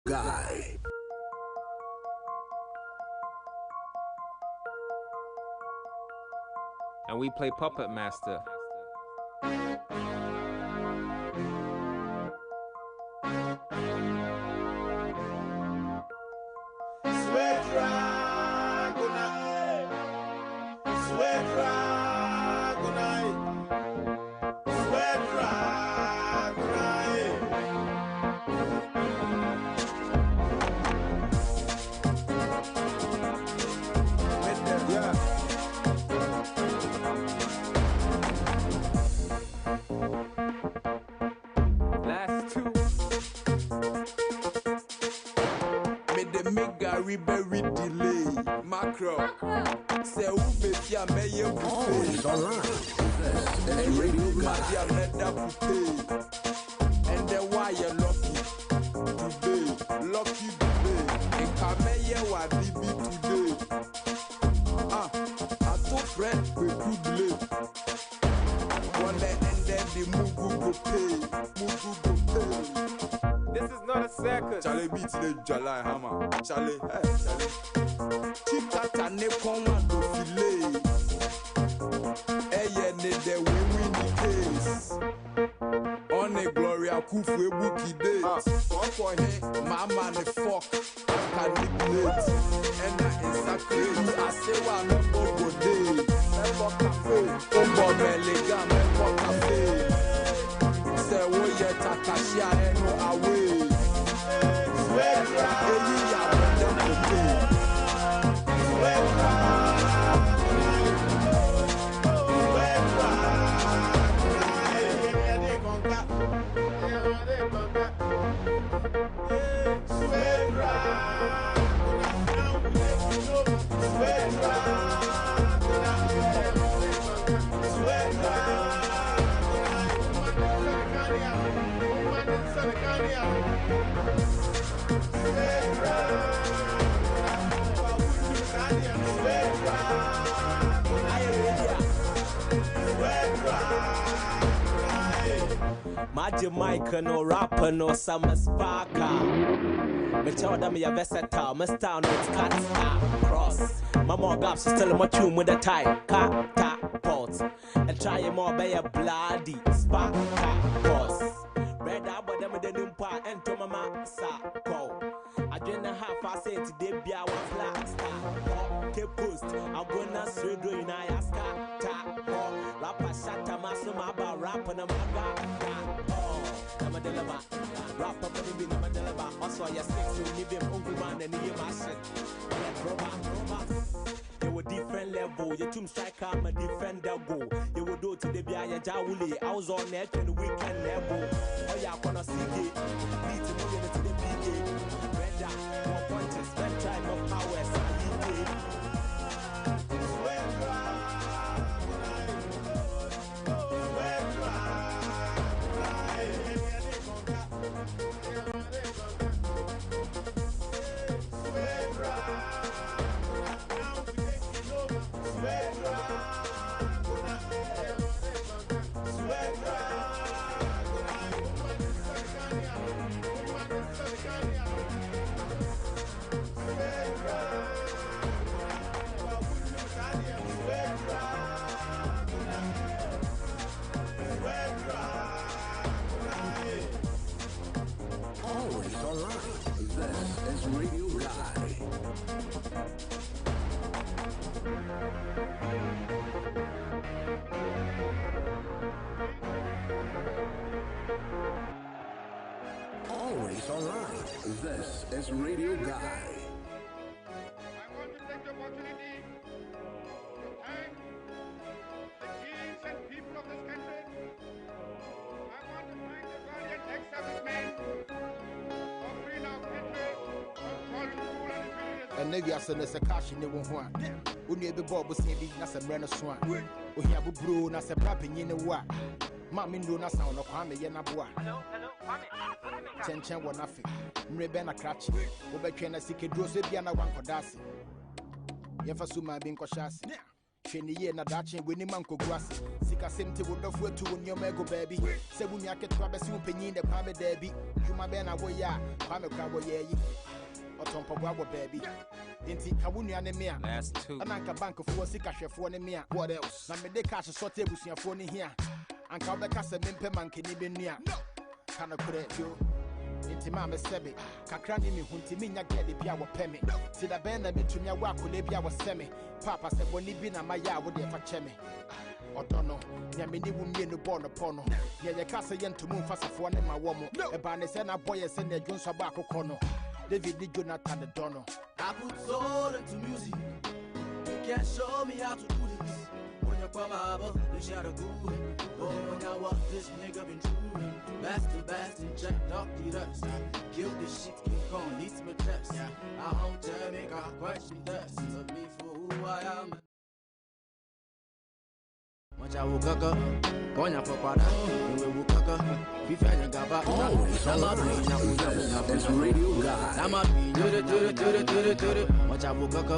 guy. And we play Puppet Master. Very delay, macro. Say who be ya me ye It's online. That's radio guy. And then why you lucky today? And come here what DB today. I told friend we could live. One day and then the move go pay. This is not a circus. Charlie beats the July hammer. Charlie, hey, Charlie. Chikata ne koma do filet. Eye ne de we win the case. On a Gloria Kufu Ebuki date. For him, mama ne fuck. I can neglect. And that is sacred. I say what no go day. Me fuck cafe. Ombo melega me fuck cafe. Say wo ye takashia eno away. My Jamaica no rapper no summer sparker. Me tell them you're versatile. My style no it's cut cross. My mom gaps is telling my tune with a tie catapult. And try more by a bloody spark cross. Red up but them with the numpa and to mama sako. I drink a half I say today be our flat star. Cape Coast I'm gonna straight doing I ask rapper shut a mass about rap and a maga. Rap up and be number deliver. Also, I stick to leave him hungry man and he machine. You were different level. Your tomb strike I'm a defender go. You would do to the Bia Jawuli. I was on net and weekend level. Oh, yeah, gonna see it. Need to move it to the PK. Red dot, more punches, red try, more powers. Radio guy. Always online. This is Radio Guy. I want to take the opportunity to thank the kings and people of this country. I want to thank the valiant ex-servicemen for freeing our country from foreign rule and imperialism. And maybe I said there's a cash in the one. Only the Bob was maybe not a brand of swan. We have a brew, not a rapping in the wa. Mammy do not sound of Kwame Yanabua. Hello, Kwame. Chen one nothing. Mrebena Cratch. Over China Siki Drose Diana one Kodasi. Yefasuma being Koshasi. Sheni na dachi weni manko grass. Sika semte would of to when your mego baby. Seven yaket Rabesi penny the Pame Debbie. Juma Bena Woya, Pame Crabo Ye. Otompa Wawa baby. Inti Kawuni anemia. Last two. Ananka bank of 4 Sika chef one emia. What else? Na me de cash sorte busia phone here. And Kabe Casa Mimpe man can even near. Can I put it you? Inti Mama Sebe. Kakrani me Huntiminia get the Piawa Pemi. See the band that me to me wako lebia was semi. Papa said when he been a maya would ever chemi. Odono, Yamini will be in the born upon. Near the castle yen to move fast for one in my woman. A banner send a boy and their Jones Abaco Cono. David did Jonathan the Dono. I put soul into music. You can't show me how to do this. When you come out, you shot a good. Oh, now what this nigga been doing? Bastard, check up the dust. Kill this shit, King Kong, needs my chest. I don't tell me, I question dust. Love me for who I am. Macha wukaka, konya popada, we wukaka, bifanya gaba. This radio guy. Macha wukaka,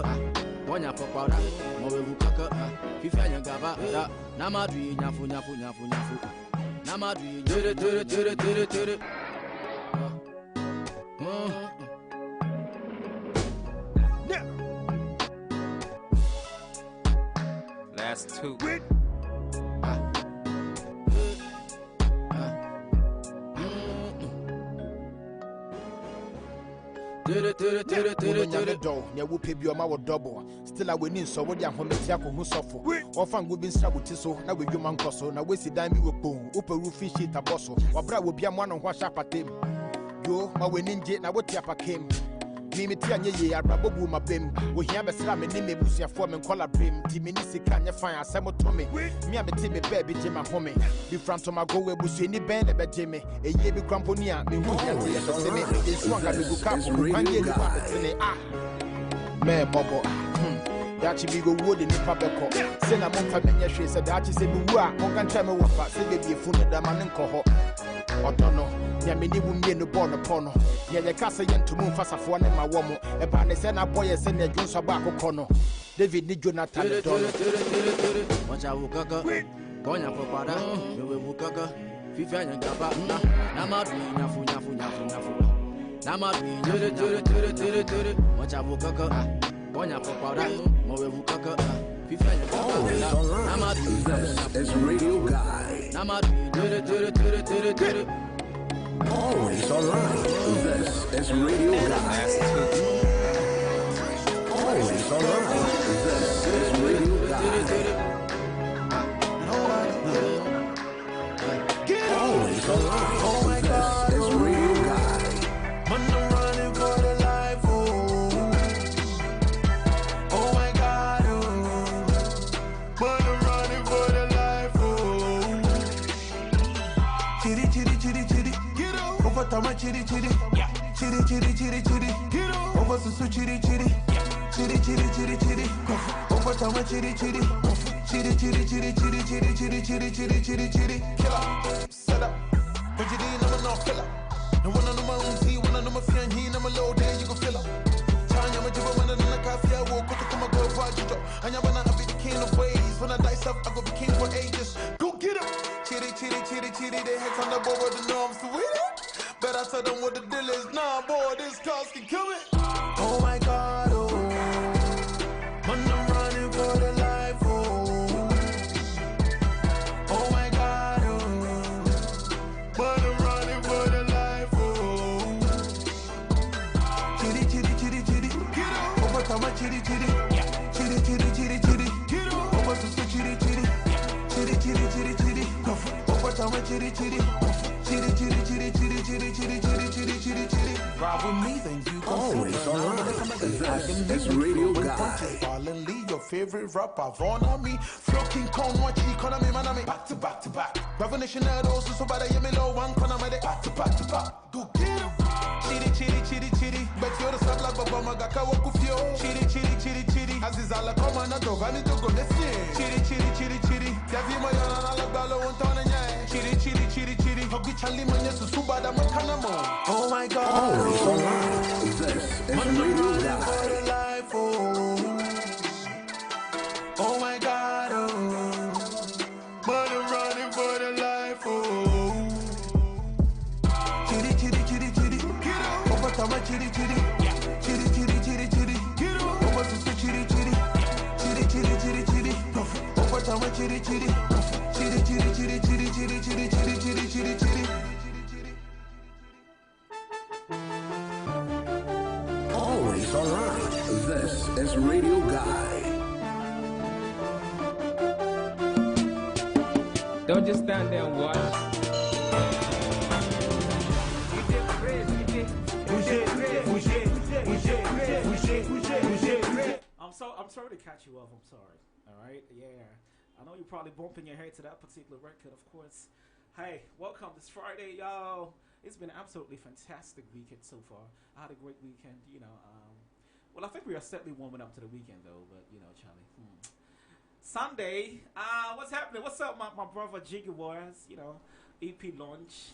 konya popada, we wukaka, bifanya gaba. Namadri nyafu. Namadri tere. Last two. Double. Still, I will need so what you want to take who suffer. Often we've been strapped to so now with you man coso. Now we see dime with boom, upper roofing sheet a bosso. Or bra will be a man on what shop at him. Yo, my winning jet, now what yapa came. Mimi Tianye, I rabu my bim. We have a slam and name was your form and collar brim. Timinisi can you find a Samo Tommy? Me, I'm a Timmy baby, Jim, my homie. Be from to my go where we any band about Jimmy. A year be cramponia, me who can see it. It's strong as we go cap and get ah. Man, Bobo. That you go wood in the public. Send a month from your shoes, that you say, Bua, Morgan Chama Wapa, say baby, food the man and coho. Odono, Yamini will be in the born upon. Yea, the castle yen to move fast for one in my woman. A pan is a boy and send a Jones Abaco Cono. David did Jonathan the Dono. Macha wukaka, konya popada, we wukaka, bifanya gaba. Namadri nyafu. Namadri tere. Macha wukaka, konya popada, we wukaka, bifanya gaba. Namadri This radio guy. Namadri tere. Always online. This is radio guy. Always online. This is radio guy. Always online. This is radio guy. Man, I'm running for the life, oh my God, oh. Man, I'm running for the life, oh. Chitty, get up. Over Tama, chitty, get up. Over Susu, chitty, over Tama, chitty, killer, set up. But you didn't know no killer. No one on my own see, one on my friend, he never low there, you go fill up. Chanya, my jiba, one on the coffee, I walk to come and go for you. And you're gonna be the king of ways. When I dice up, I go be king for ages. Go get him. Chitty, they heads on the board with the norms to win it. But I tell them what the deal is. Nah, boy, this cause can kill it. Oh my God, oh. Man, I'm running for the life, oh. Oh my God, oh. Man, I'm running for the life, oh. Chitty, get up. Over Tama, chitty, get up. Over Susu, chitty, over Tama, chitty. Ride with me, then you go. Always online. This is radio guy. Fallen Lee, your favorite rapper, on me. Flow King Kong, watch economy, man, I mean. Back to back. Revolution, also so bad, I am low one corner, back to back. Go get him. Chitty. Bet you're the sub like Obama, Gaka, Wakufio. Chitty. Aziz Ala, come on, I don't want to go, let's see. Chitty. Gavi, my Ala, Balo, one ton and Chitty. Hogi Charlie, my yes, Subada, Makanamo. Oh my God. Always online. This is radio guy. Oh my God. Alright, this is Radio Guy. Don't just stand there and watch. I'm sorry to catch you off. I'm sorry. All right. Yeah. I know you're probably bumping your head to that particular record, of course. Hey, welcome. This Friday, y'all. It's been an absolutely fantastic weekend so far. I had a great weekend. Well, I think we are steadily warming up to the weekend, though. But Charlie. Sunday. What's happening? What's up, my brother Jiggy Wars? EP launch.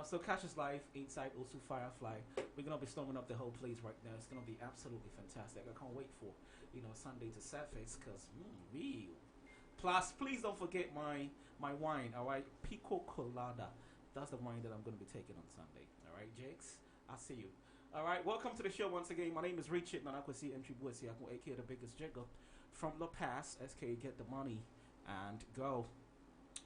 So catch us live inside Osu Firefly. We're gonna be storming up the whole place right now. It's gonna be absolutely fantastic. I can't wait for Sunday to surface because real. Plus, please don't forget my wine. All right, Pico Colada. That's the wine that I'm gonna be taking on Sunday. All right, Jakes. I'll see you. All right, welcome to the show once again. My name is Richard Nanakwasi Entry Boysi, aka the biggest jigger from La Paz. SK Get the Money and Go.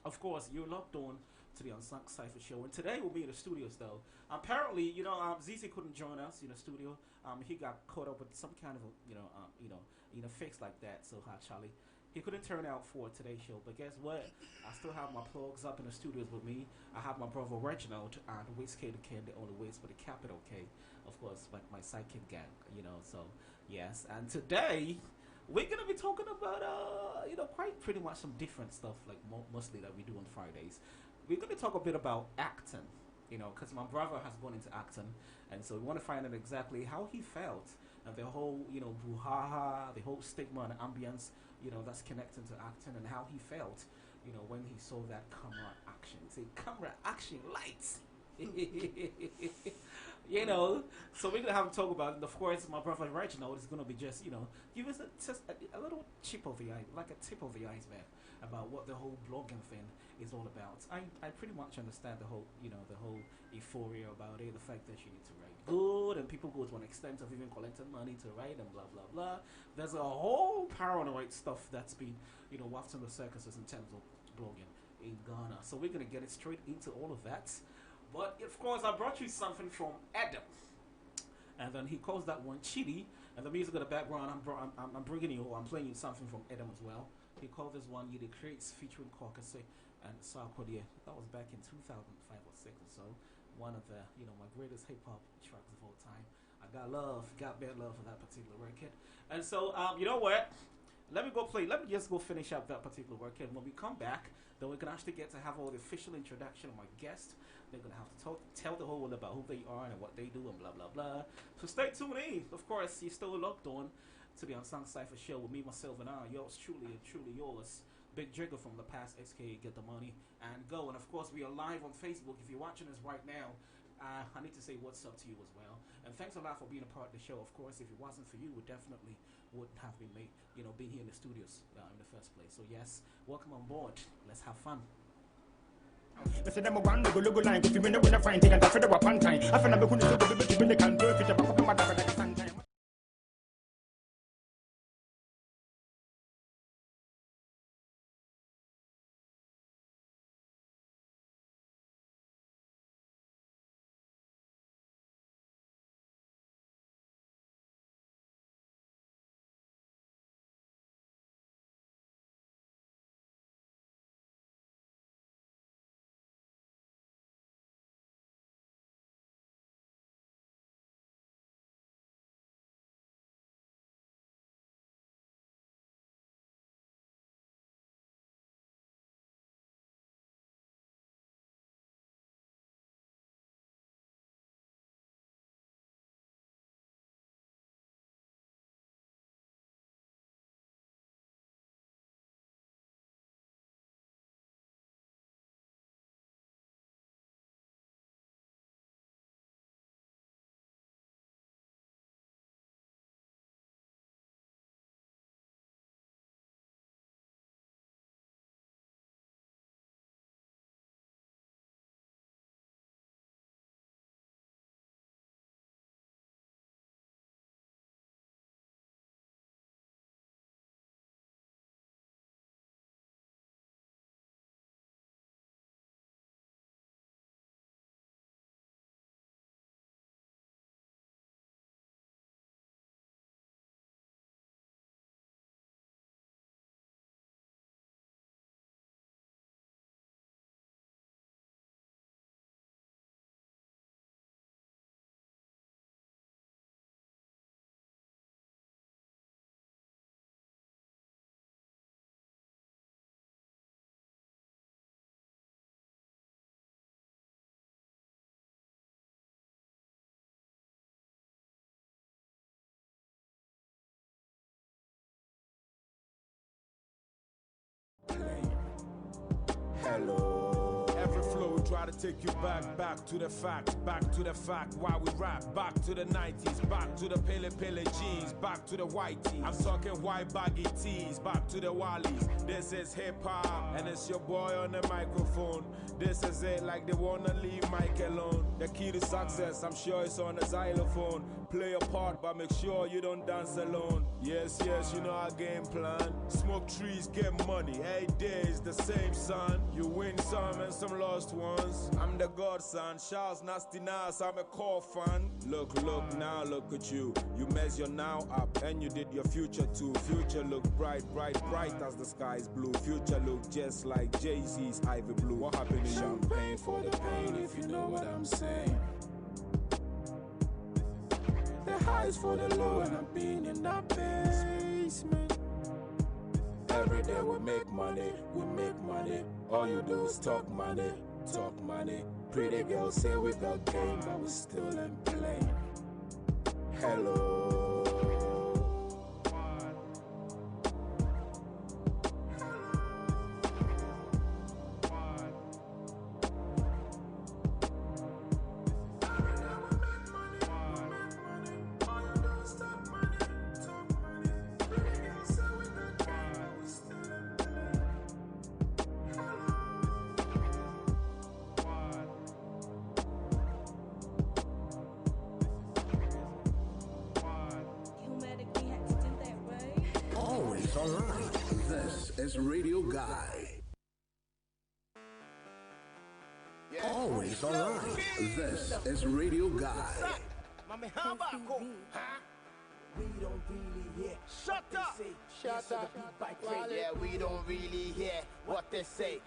Of course, you're locked on to the Unsung Cypher show, and today we'll be in the studios though. Apparently, ZZ couldn't join us in the studio. He got caught up with some kind of a fix like that. So hi Charlie, he couldn't turn out for today's show. But guess what? I still have my plugs up in the studios with me. I have my brother Reginald and Wiz K the Ken, the only Wiz for the capital K, of course, my sidekick gang. So yes, and today we're gonna be talking about quite pretty much some different stuff, like mostly that we do on Fridays. We're going to talk a bit about acting, because my brother has gone into acting, and so we want to find out exactly how he felt, and the whole, brouhaha, the whole stigma and ambience, that's connected to acting, and how he felt, when he saw that camera action. Say, camera action, lights! So we're going to have to talk about it. And of course, my brother Reginald is going to be just, give us a little tip of the eye, like a tip of the iceberg about what the whole blogging thing is all about. I pretty much understand the whole, the whole euphoria about it, the fact that you need to write good, and people go to an extent of even collecting money to write and blah, blah, blah. There's a whole paranoid stuff that's been, wafted in the circuses in terms of blogging in Ghana. So we're going to get it straight into all of that. But of course, I brought you something from Adam, and then he calls that one Chili. And the music in the background, I'm bringing you, I'm playing you something from Adam as well. He called this one "You the Creates" featuring Caucus and Sarkodie. That was back in 2005 or 6 or so. One of the my greatest hip hop tracks of all time. I got bad love for that particular record. And so you know what? Let me just go finish up that particular record. When we come back, then we can actually get to have all the official introduction of my guest. They're going to have to tell the whole world about who they are and what they do and blah, blah, blah. So stay tuned in. Of course, you're still locked on to the Unsung Cypher show with me, myself, and I. Yours truly and truly yours. Big Jigger from the past, SK Get the Money and Go. And of course, we are live on Facebook. If you're watching us right now, I need to say what's up to you as well. And thanks a lot for being a part of the show. Of course, if it wasn't for you, we definitely wouldn't have been being here in the studios in the first place. So yes, welcome on board. Let's have fun. I said I'm a one go line, if you win a fine, take a touch of the one time. I found a good to win the country, if it's a Hello. Every flow try to take you back to the fact, why we rap, back to the 90s, back to the pele jeans, back to the white tees. I'm talking white baggy tees, back to the wallies. This is hip hop, and it's your boy on the microphone. This is it, like they wanna leave Mike alone. The key to success, I'm sure it's on the xylophone. Play your part, but make sure you don't dance alone. Yes, you know our game plan. Smoke trees, get money, 8 days, the same son. You win some and some lost ones. I'm the godson, Charles Nasty Nas, I'm a core fan. Look now, look at you. You mess your now up, and you did your future too. Future look bright as the sky's blue. Future look just like Jay-Z's Ivy Blue. What happened? Champagne for the pain, if you know what I'm saying. The highs for the low, and I've been in that basement. Every day we make money. All you do is talk money. Pretty girls say we got game, but we still ain't playing. Hello. Is Radio Guy. Always online. This is Radio Guy. Mommy, how about go? Huh? We don't really hear. Shut up! Yeah, we don't really hear what they say.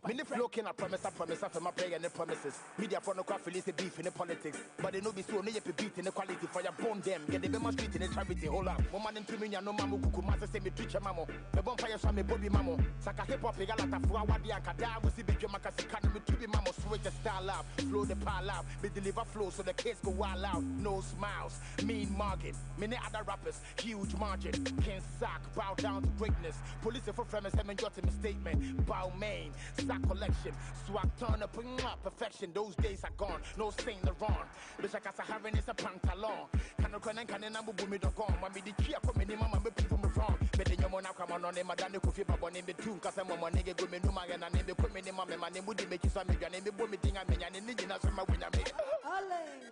Many flow can I promise after my prayer and the promises. Media for no craft release the beef in the politics. But they know be so near beat in the quality for your bone them. Get the Bema Street in the charity. Hold up. Woman in Timinia no mamu kuku master say me preacher mamo. The bonfire shall me Bobby mamo. Saka hip hop galata for wadi and kada we see big makasi can me to be mamo switch the style up. Flow the pile out. Be deliver flow so the kids go wild out. No smiles. Mean margin. Many other rappers. Huge margin. King Sack. Bow down to greatness. Police for famous have got in statement. Bow main. Sack collection. Swag turn up. Perfection. Those days are gone. No Saint Laurent. Bitch like a Saharan is a pantalon. Can number boom me the gone. Mami the chia come in mama me people me wrong. But then your mona come on him madame coffee baba name the tune. Cause I'm a nigga go me no man and name the come in mama my name would make you some nigga name me boom me thing I mean and nigga na some win I me.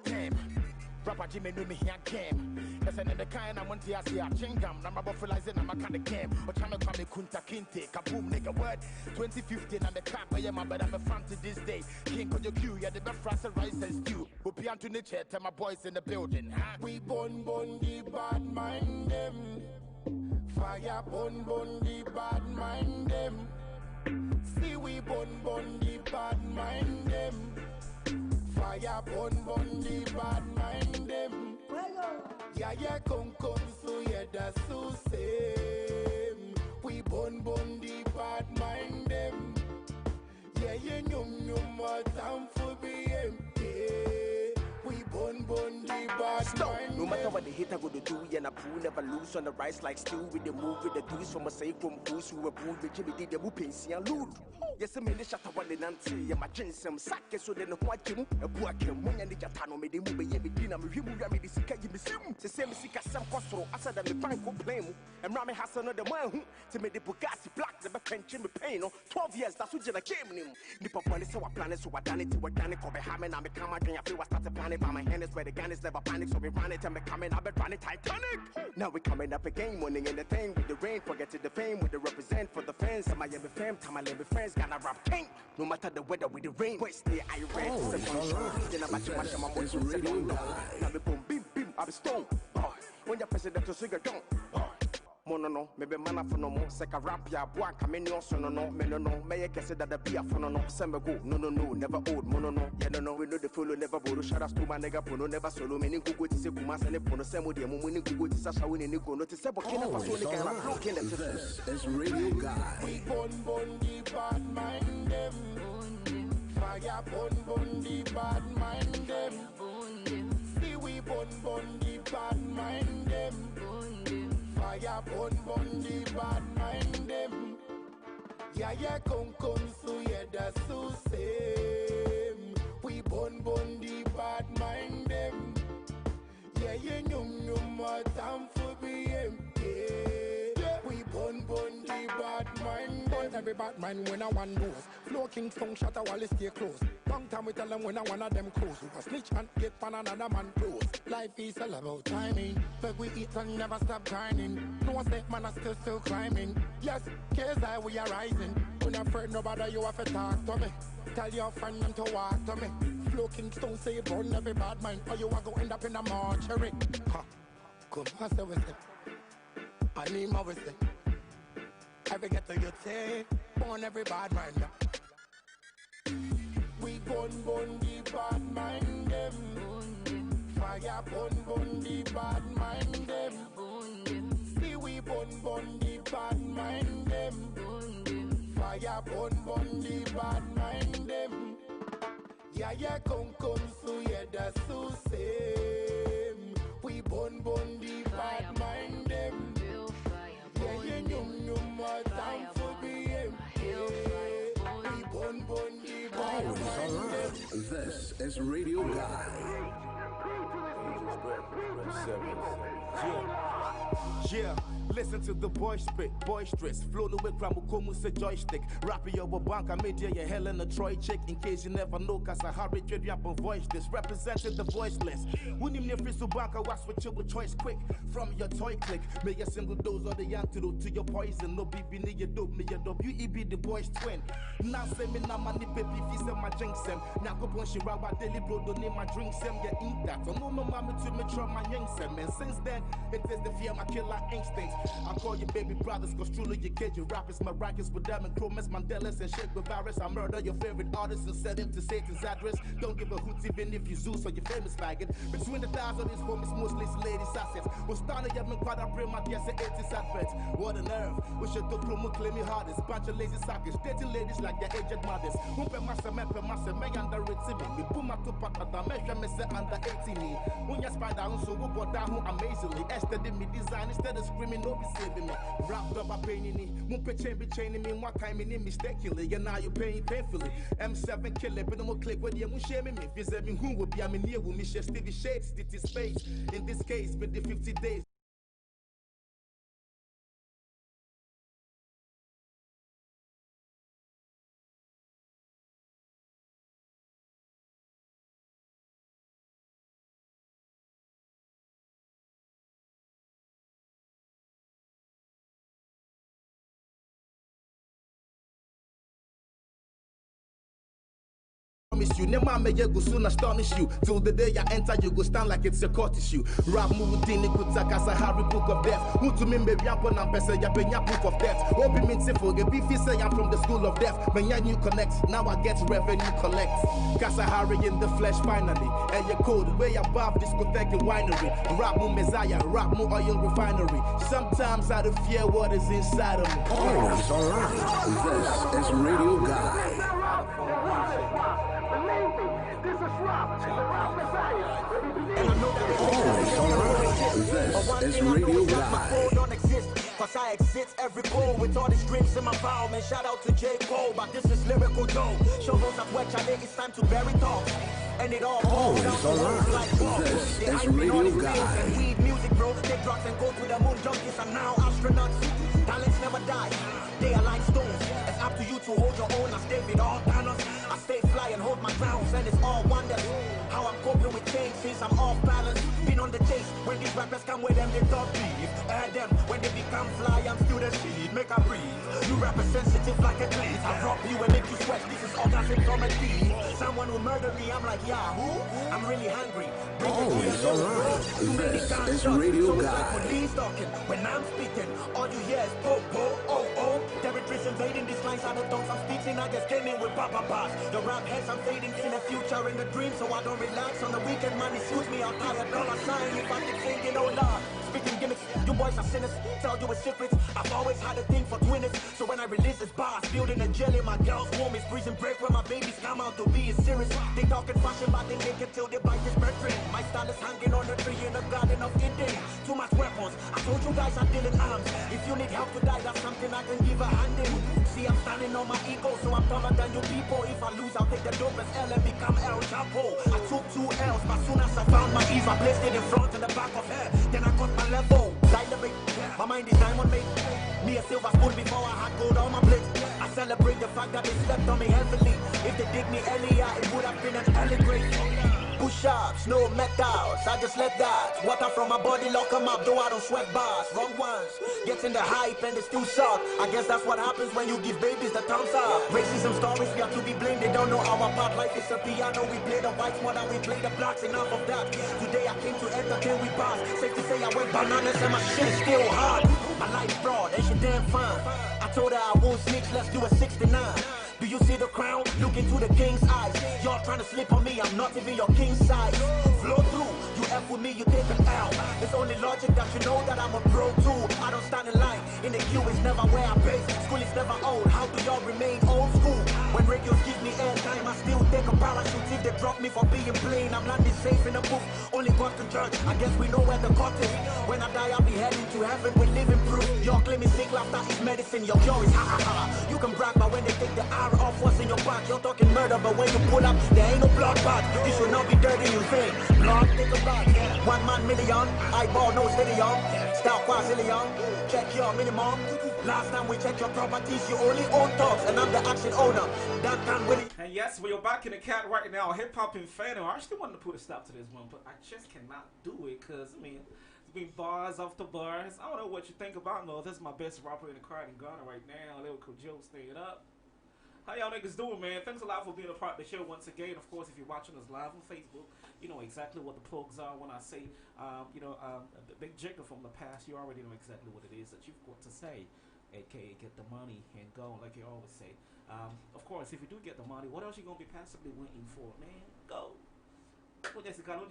Damn. Rapper Jimmy knew me here came. That's the kind I want to see a chingam. I'm about realizing I'm a kind of game. Or trying to come a kunta kinte. Kaboom, nigga, word. 2015, I'm a cap, but I'm a fan to this day. King of your queue, you're the best frasa rice and stew. We'll be on to nature, tell my boys in the building. We bun the bad mind them. Fire bun the bad mind them. See we bun the bad mind them. Fire bun the bad mind them. Yeah, come, so yeah, that's so same. We bun the bad mind them. Yeah, nyum, more time for BM. We bun the bad mind. No matter what the hater go to do, and a pool never lose on the rise like stew with the move with the dudes from a safe from fools who were pulled with Jimmy did the whooping, see and loot. Yes, a minute shut one and see, and my chin some sack so then what you a book and one and the Jatano made the movie every dinner. We remove the sick Jimmy Sim, the same sick as some costo, I said that the fine could play him, and Rami has another man to make the Bugatti black, the back and Jimmy Payne. 12 years, that's what I came in him. The papa is so I planted, so I done it to what Danny Kobe Hammond. I'm a camera, I feel I started planning by my hand is where the gun is never panic, so we run it and we coming up and run it Titanic. Now we coming up again, winning in the thing with the rain, forgetting the fame with the represent for the fans. I'm my every fam, time I live with friends, gonna rap king. No matter the weather with the rain, West the I read, then I'm watching my voice on second. Now we boom, bim, I'm stone. When you're president to cigar don't. Mono, maybe mana for no more. Seka rap ya, boy, come in your son, no, no, may I guess that the beer for no, summer go, no, never old, mono, yeah, no, we know the fellow never go to shut us to my nigga, pono, never solo, meaning go to say, Kumas and Pono, Samu, the moment you go to Sasha, when you go, not to say, but can I This is Radio Guy. We bun the bad mind them. Fire bun the bad mind them. See we bun the bad mind them. Fire bun the bad mind them. Yeah, yeah, come, so yeah, that's so same. We born the bad mind them. Yeah, yeah, more time for BM. Yeah, we born the bad mind them. Every bad mind when I want those. Flow Kingston shatter while they stay close. Long time we tell them when I one of them close. We go snitch and get pan another man close. Life is all about timing. But we eat and never stop grinding. No one say man are still climbing. Yes, KSI we are rising. When I'm afraid nobody you have to talk to me. Tell your friend them to walk to me. Flow Kingston say burn every bad mind. Or you are going to end up in a mortuary. Ha. Come on, say we say. I need my say. Every get to you say. Burn every bad mind. We burn the bad mind them. Fire burn the bad mind them. See we burn the bad mind them. Fire burn the bad mind them. Yeah, yeah, come, so yeah, that's so same. We burn the bad mind them. Yeah, yeah, more time for BM. We burn the bad mind them. This is Radio Guy. Yeah, listen to the boy spit, boisterous. Flow the way Kramukomu say joystick. Rapping your banka media, your Helen a Troy chick. In case you never know, cause I hurry trade up and voice this. Representing the voiceless. When you near free banka, was with you with choice quick. From your toy click, make a single dose of the antidote to your poison. No BB near your dope, near your dope. UEB the boy's twin. Now say me na money baby, if you my drinks them. Now go punch you out daily bro, don't name my drinks them, you eat that. So no mommy to me try my young them. And since then, it is the fear my killer instincts. I call you baby brothers, cause truly you kid, you rappers, miraculous with them and Chromas, Mandelas, and shit with virus. I murder your favorite artists and send him to Satan's address. Don't give a hoot even if you Zeus or your famous faggot. Between the thighs of these homies, mostly ladies' assets. We're starting up in quad, I bring my guess at 80s adverts. What a nerve, we should do promo claim me hardest. Bunch of lazy sockets, dating ladies like their aged mothers. Umpe massa, me underrated me. Put my two pack at the measure, me say under 18. When you spider, so we go down amazingly. Esther did me design instead of screaming, no be saving me. Wrapped up by pain in me. Mumpe chain be chaining me. One time in mistakenly. And now you're paying painfully. M7 kill it, but no click with you. Shaming me. Visit me who will be a near with me. Stevie Shades, it is space. In this case, with the 50 days. You never may go soon astonish you. Till the day I enter, you go stand like it's a court issue. Rap Mudini Kutakasa Harry Book of Death. Who to me maybe I'm on Pesa Yapenya Book of Death. Obi means for the beefy say I'm from the school of death. When you connect, now I get revenue collect. Casa Harry in the flesh finally. And your code way above discotheque and winery. Rap Mu Messiah, rap Mu oil refinery. Sometimes I don't fear what is inside of me. Always alright. This is Radio Guy. This is Radio Guy. Cause I exist every goal with all these drinks in my bowl. Man, shout out to J. Cole, but this is lyrical dough. Show those at work, it's time to bury talks. And it all goes down to words like balls. They hype in all these things and weed music, bro. Take drugs and go to the moon. Junkies are now astronauts. Talents never die. They are like stones. It's up to you to hold your own. I stay with all banners. I stay fly and hold my grounds, and it's all wonders. How I'm coping with change since I'm off balance. Been on the chase. When these rappers come with them, they talk beef. Add them when they become fly. I'm still the seed. Make a breathe. You rappers sensitive like a glaze. I drop you and make you sweat. This is orgasm from a thief. Someone will murder me. I'm like, yeah, who? I'm really hungry. Always alright. This is Radio Guy. Police talking when I'm speaking. All you hear is po po oh oh. Territories invading these lines are the tongues I'm speaking. I just came in with Papa Pass. The rap heads I'm fading. See the future in the dream, so I don't relax. On the weekend, money suits me. I'll tie a dollar sign if I keep singing, oh Lord. Speaking gimmicks, you boys are sinners. Tell you a secret. I've always had a thing for twinners. So when I release this bars, building a jelly, my girls warm is prison break when my babies come out to be serious. They talking fashion, but they make it till they bite this brethren. My style is hanging on the tree in the garden of Eden. Too much weapons. I told you guys I'm dealing arms. If you need help to die, that's something I can give a hand in. See, I'm standing on my ego, so I'm taller than you people. If I lose, I'll take the dopest L and become El Chapo. I took 2 L's, but soon as I found my ease, I placed it in front and the back of her. Then I got my level, dynamic. My mind is diamond made. Me a silver spoon before I had gold on my plate. I celebrate the fact that they slept on me heavily. If they dig me earlier, it would have been an early grave. Push-ups, no metals, I just let that water from my body lock them up, though I don't sweat bars. Wrong ones, getting the hype and they still suck. I guess that's what happens when you give babies the thumbs up. Racism stories, we are to be blamed, they don't know our part. Life is a piano, we play the whites more than we play the blacks. Enough of that, today I came to entertain, we pass. Safe to say I went bananas and my shit is still hard. My life fraud, and she damn fine. I told her I won't snitch, let's do a 69. Do you see the crown? Look into the king's eyes. Y'all trying to slip on me, I'm not even your king size. Flow through, you F with me, you take an L. It's only logic that you know that I'm a pro too. I don't stand in line, in the queue is never where I base. School is never old, how do y'all remain old school? When radios give me airtime, I still take a parachute. If they drop me for being plain, I'm landing safe in the booth. Only God can judge, I guess we know where the cut is. When I die, I'll be heading to heaven with living proof. Y'all claiming sick laughter is medicine, your cure is ha ha ha. You can brag, but when they take the R off what's in your back, you're talking murder, but when you pull up, there ain't no blood back. You should not be dirty, you think. Blood, take a back. 1 man million, eyeball, no stadium. Style quadrillion, check your minimum. Last time we checked your properties, you only own dogs, and I'm the action owner. That can really. And yes, we are back in the cat right now. Hip hop Inferno. I actually wanted to put a stop to this one, but I just cannot do it because I mean, it's been bars after bars. I don't know what you think about me. This is my best rapper in the crowd in Ghana right now. Lyrical Joe, stay it up. How y'all niggas doing, man? Thanks a lot for being a part of the show once again. Of course, if you're watching us live on Facebook, you know exactly what the plugs are when I say, the big jigger from the past. You already know exactly what it is that you've got to say, aka get the money and go, like you always say. Of course, if you do get the money, what else you gonna be passively waiting for, man? Go. But just gonna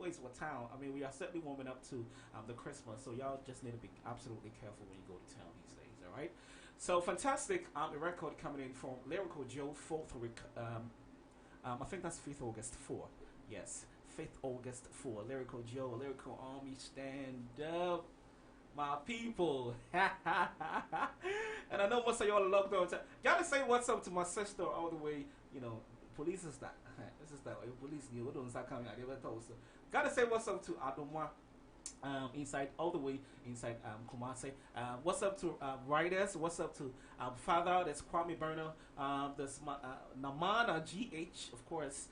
waste of town. I mean, we are certainly warming up to the Christmas, so y'all just need to be absolutely careful when you go to town these days. All right. So fantastic. A record coming in from Lyrical Joe, 4th week. I think that's 5th August 4. Yes, 5th August 4. Lyrical Joe, Lyrical Army, stand up. My people. And I know most of y'all are locked on. Gotta say what's up to my sister all the way, police is that. This is that police new. Don't start coming out there. Gotta say what's up to Adomwa. Inside all the way inside Kumasi. What's up to Riders? What's up to Father? That's Kwame Burner. There's Namana GH, of course.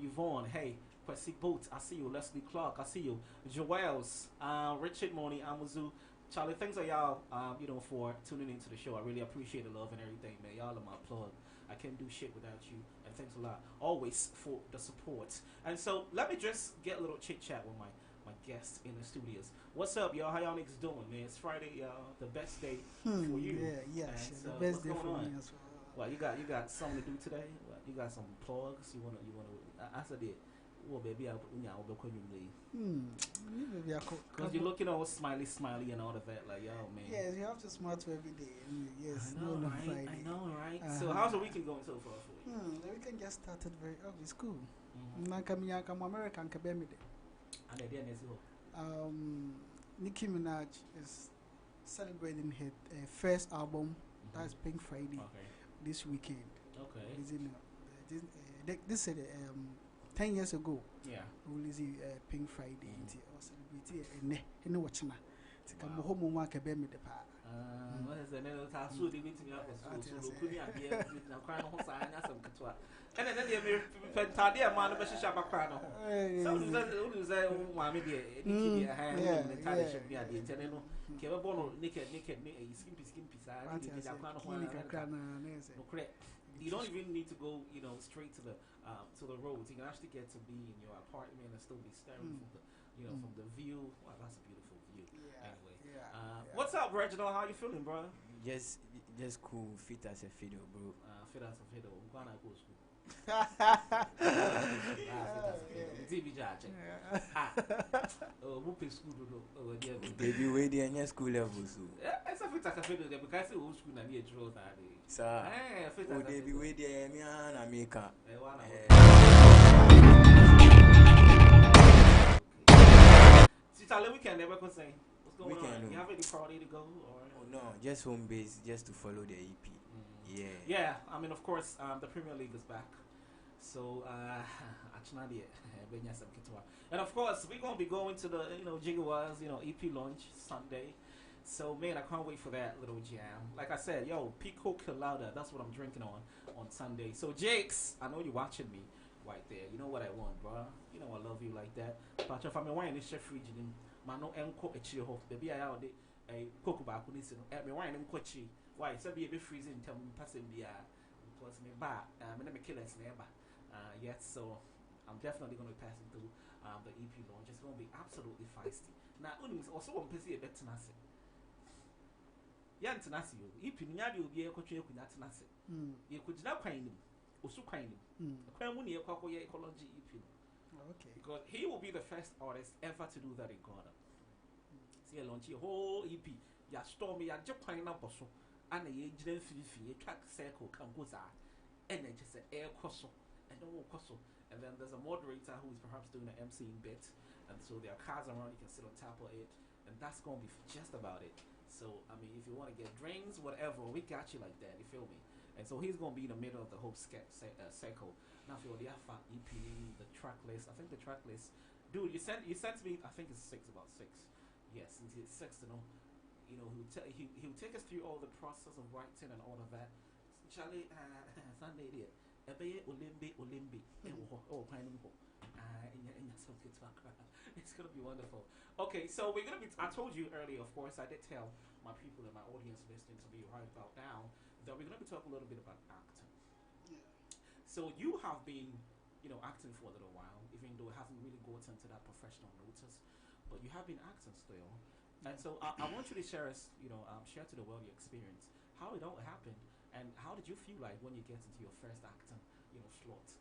Yvonne. Hey. Kwesi Boat, I see you. Leslie Clark, I see you. Joels, Richard Money, Amazu, Charlie. Thanks to y'all, for tuning into the show. I really appreciate the love and everything, man. Y'all are my plug. I can't do shit without you, and thanks a lot always for the support. And so let me just get a little chit chat with my guests in the studios. What's up, y'all? How y'all niggas doing, man? It's Friday, y'all. The best day for you. Yeah, so the best day for me as Well, well. you got something to do today? You got some plugs? You wanna? I said it. Well, baby, because you're looking all smiley and all of that, like, yo, man. Yes, you have to smile to every day. Yes, I know, right? Friday. I know, right? So, how's the weekend going so far for you? The weekend just started very early. It's cool. I'm American. Nicki Minaj is celebrating her first album. That's Pink Friday. This weekend. Okay. This is 10 years ago, released Pink Friday. Or celebrate in watching that. Come home, work a baby. What is the name of the so they wait me up for so could I now crying on sign as some catwa. And then they Tadia man, but she shall cry. So who is that? Mammy, Nikki, a hand, and the Tadia should be at the Teneno. Kevin, naked, skimpy side. You don't even need to go, straight to the roads. You can actually get to be in your apartment and still be staring from the, from the view. Wow, that's a beautiful view. Anyway, what's up, Reginald? How you feeling, bro? Just cool. Fit as a fiddle, bro. Fit as a fiddle. I'm gonna go to school. TV judge. Whooping school. Baby, wait there in school level, so. It's a fit as a fiddle because it's old school and you draw that. Sir, baby, wait there, me and America. Charlie, we can never say. going on? You have any party to go? Or? Oh, no, just home base, just to follow the EP. Yeah. Yeah, I mean, of course, the Premier League is back. So, and of course, we're gonna be going to the Jigawas EP launch Sunday. So man, I can't wait for that little jam. Like I said, yo, Pico Colada, that's what I'm drinking on Sunday. So Jakes, I know you're watching me right there. You know what I want, bro. You know I love you like that. But if I'm wine this chef fridge in mano enko echi ho. Baby I out a cocoa back when it's me wine enko echi. Why? So be a bit freezing tell me passing be because me ba me na me kill us never. Yet so I'm definitely going to be passing through the EP launch. It's going to be absolutely feisty. Now, also one person a bit tenacity. Yeah, tenacity. EP nyadi will be a coach with that tenacity. You could not find him, or so kind him. A crime when you ecology EP. Okay. Because he will be the first artist ever to do that in Ghana. See, a launch your whole EP. Ya stormy, ya just pine up or so. And a agent fee, track circle, come go and then just an air crosso. And then there's a moderator who is perhaps doing an MCing bit, and so there are cars around, you can sit on top of it, and that's going to be just about it. So I mean, if you want to get drinks, whatever, we got you like that, you feel me? And so he's going to be in the middle of the whole circle. Now for the Alpha EP, the track list, I think the track list, dude, you sent me, I think it's about six. Yes, it's six to know. He'll take us through all the process of writing and all of that. Charlie, Sunday there. It's gonna be wonderful. Okay, so we're gonna be. I told you earlier, of course, I did tell my people and my audience listening to me right about now that we're gonna be talking a little bit about acting. Yeah. So you have been, acting for a little while, even though it hasn't really gotten to that professional notice, but you have been acting still. And so I want you to share share to the world your experience, how it all happened. And how did you feel like when you get into your first acting, slot?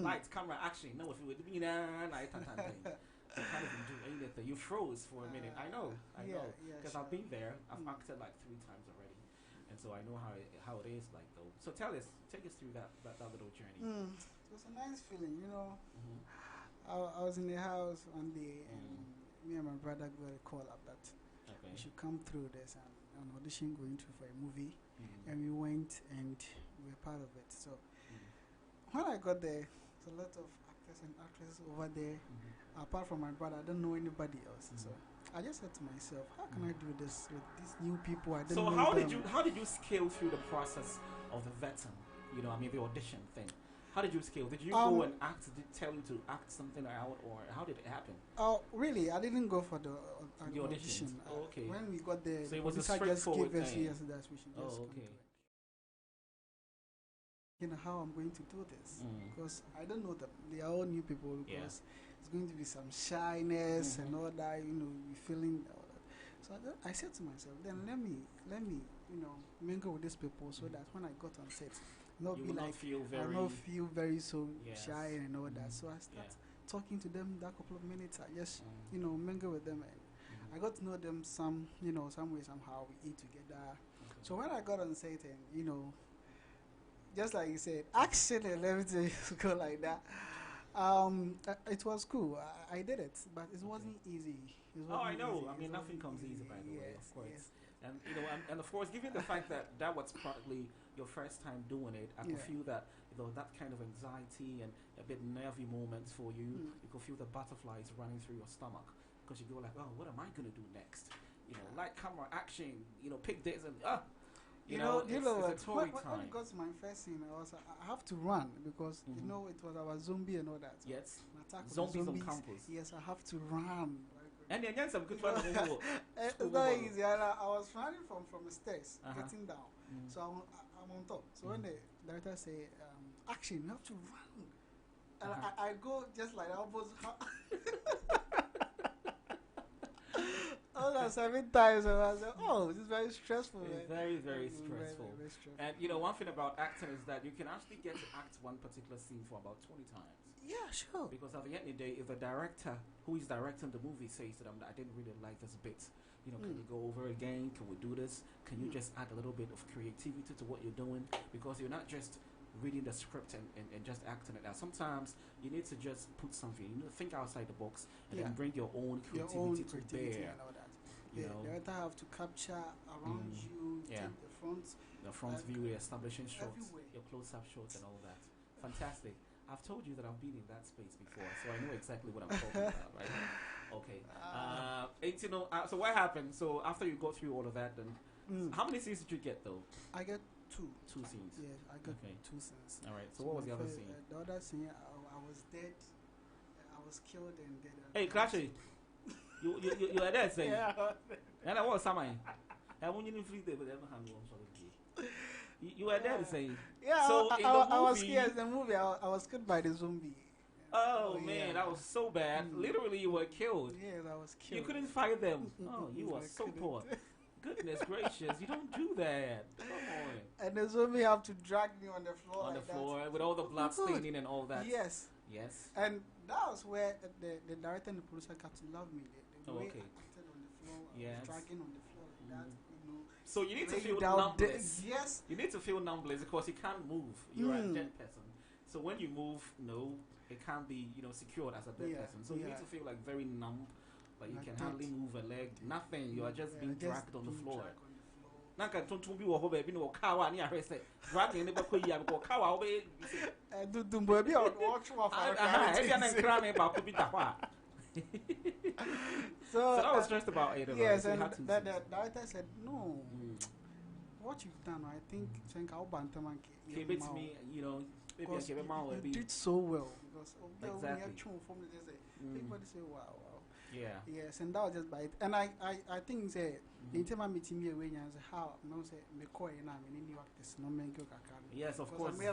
Lights, camera, action. No, if you were doing I can't do anything. You froze for a minute. I know, because I've been there. I've acted like 3 times already, and so I know how it is like though. So take us through that little journey. It was a nice feeling, I was in the house one day, and me and my brother got a call up that we should come through this and an audition going through for a movie. And we went and we were part of it. So when I got there, there's a lot of actors and actresses over there. Apart from my brother, I don't know anybody else. So I just said to myself, how can I do this with these new people? I don't know. So how did you scale through the process of the vetting? The audition thing. How did you scale? Did you go and act? Did they tell you to act something out, or how did it happen? Oh, really? I didn't go for the audition. Okay. When we got there, so it was a straightforward thing. Yes, that we should just come to it. How I'm going to do this, because I don't know them. They are all new people, because it's going to be some shyness and all that. We feeling all that. So I said to myself, then let me mingle with these people, so that when I got on set, I'll not feel very so shy and all that. So I start talking to them that couple of minutes. I just mingle with them, and I got to know them some way somehow. We eat together. So when I got on set, and just like you said, action and everything go like that. It was cool. I did it, but it wasn't easy. I know. Easy. I mean, nothing comes easy, by the way, of course. Yes. And and of course, given the fact that was probably your first time doing it, I could feel that that kind of anxiety and a bit nervy moments for you. You could feel the butterflies running through your stomach, because you go like, oh, what am I gonna do next? Light, camera, action. Pick this and it's a Tory time. When it got to my first scene, I have to run, because it was our zombie and all that. So yes, zombies on campus. Yes, I have to run. And then some good it's not easy. I was running from the stairs, getting down. So I'm on top. So when the director say action, you have to run, and I go just like almost. All 7 times, and I was like, oh, this is very stressful. It's very, very stressful. Very stressful. And one thing about acting is that you can actually get to act one particular scene for about 20 times. Yeah, sure. Because at the end of the day, if the director who is directing the movie says to them that I didn't really like this bit, can you go over again? Can we do this? Can you just add a little bit of creativity to what you're doing? Because you're not just reading the script and just acting it out. Sometimes you need to just put something, think outside the box, and then bring your own creativity to bear. You know, director have to capture around you, take the front view, establishing shots, everywhere. your close-up shots, and all that. Fantastic. I've told you that I've been in that space before, so I know exactly what I'm talking about, right? Okay. So what happened? So after you go through all of that, then how many scenes did you get though? I get 2. 2 scenes. Yeah, I got 2 scenes. All right. So what was the other scene? The other scene, I was dead. I was killed and dead. Hey, Clashy, you are dead, saying? Yeah. And I was something. I won't even free there, but I don't have you were dead, saying? Yeah. So I was scared. The movie, I was killed by the zombie. Oh man, that was so bad. Literally, you were killed. Yes, I was killed. You couldn't fight them. Oh, you were so poor. Goodness gracious, you don't do that. Come on. And the zombie have to drag me on the floor. On the floor with all the blood staining and all that. Yes. Yes. And that was where the director and the producer got to love me. The way I acted on the floor, I was dragging on the floor like that. You know. So you need to feel numbless. Yes. You need to feel numbless because you can't move. You're a dead person. So when you move, it can't be, secured as a dead person. So you need to feel like very numb, like you can hardly move a leg, nothing. You are just being dragged on the floor. Nanka tonton bi wo ho ba bi no kawa ni ahwe se dragging ne bakọ yi abekọ kawa wo be dudumbo bi o watch wa fa e bia na nkra me ba ko bi da hwa. So that was stressed about it. Yes, and the director said, no, what you've done, I think, keep it to me, maybe I give him out. You did so well. Because exactly. Everybody say, wow. Yeah. Yes, and that was just by it. And I think the intimate meeting me when you say how no say me koi na me ni work this no men go kakari. Yes, of course. I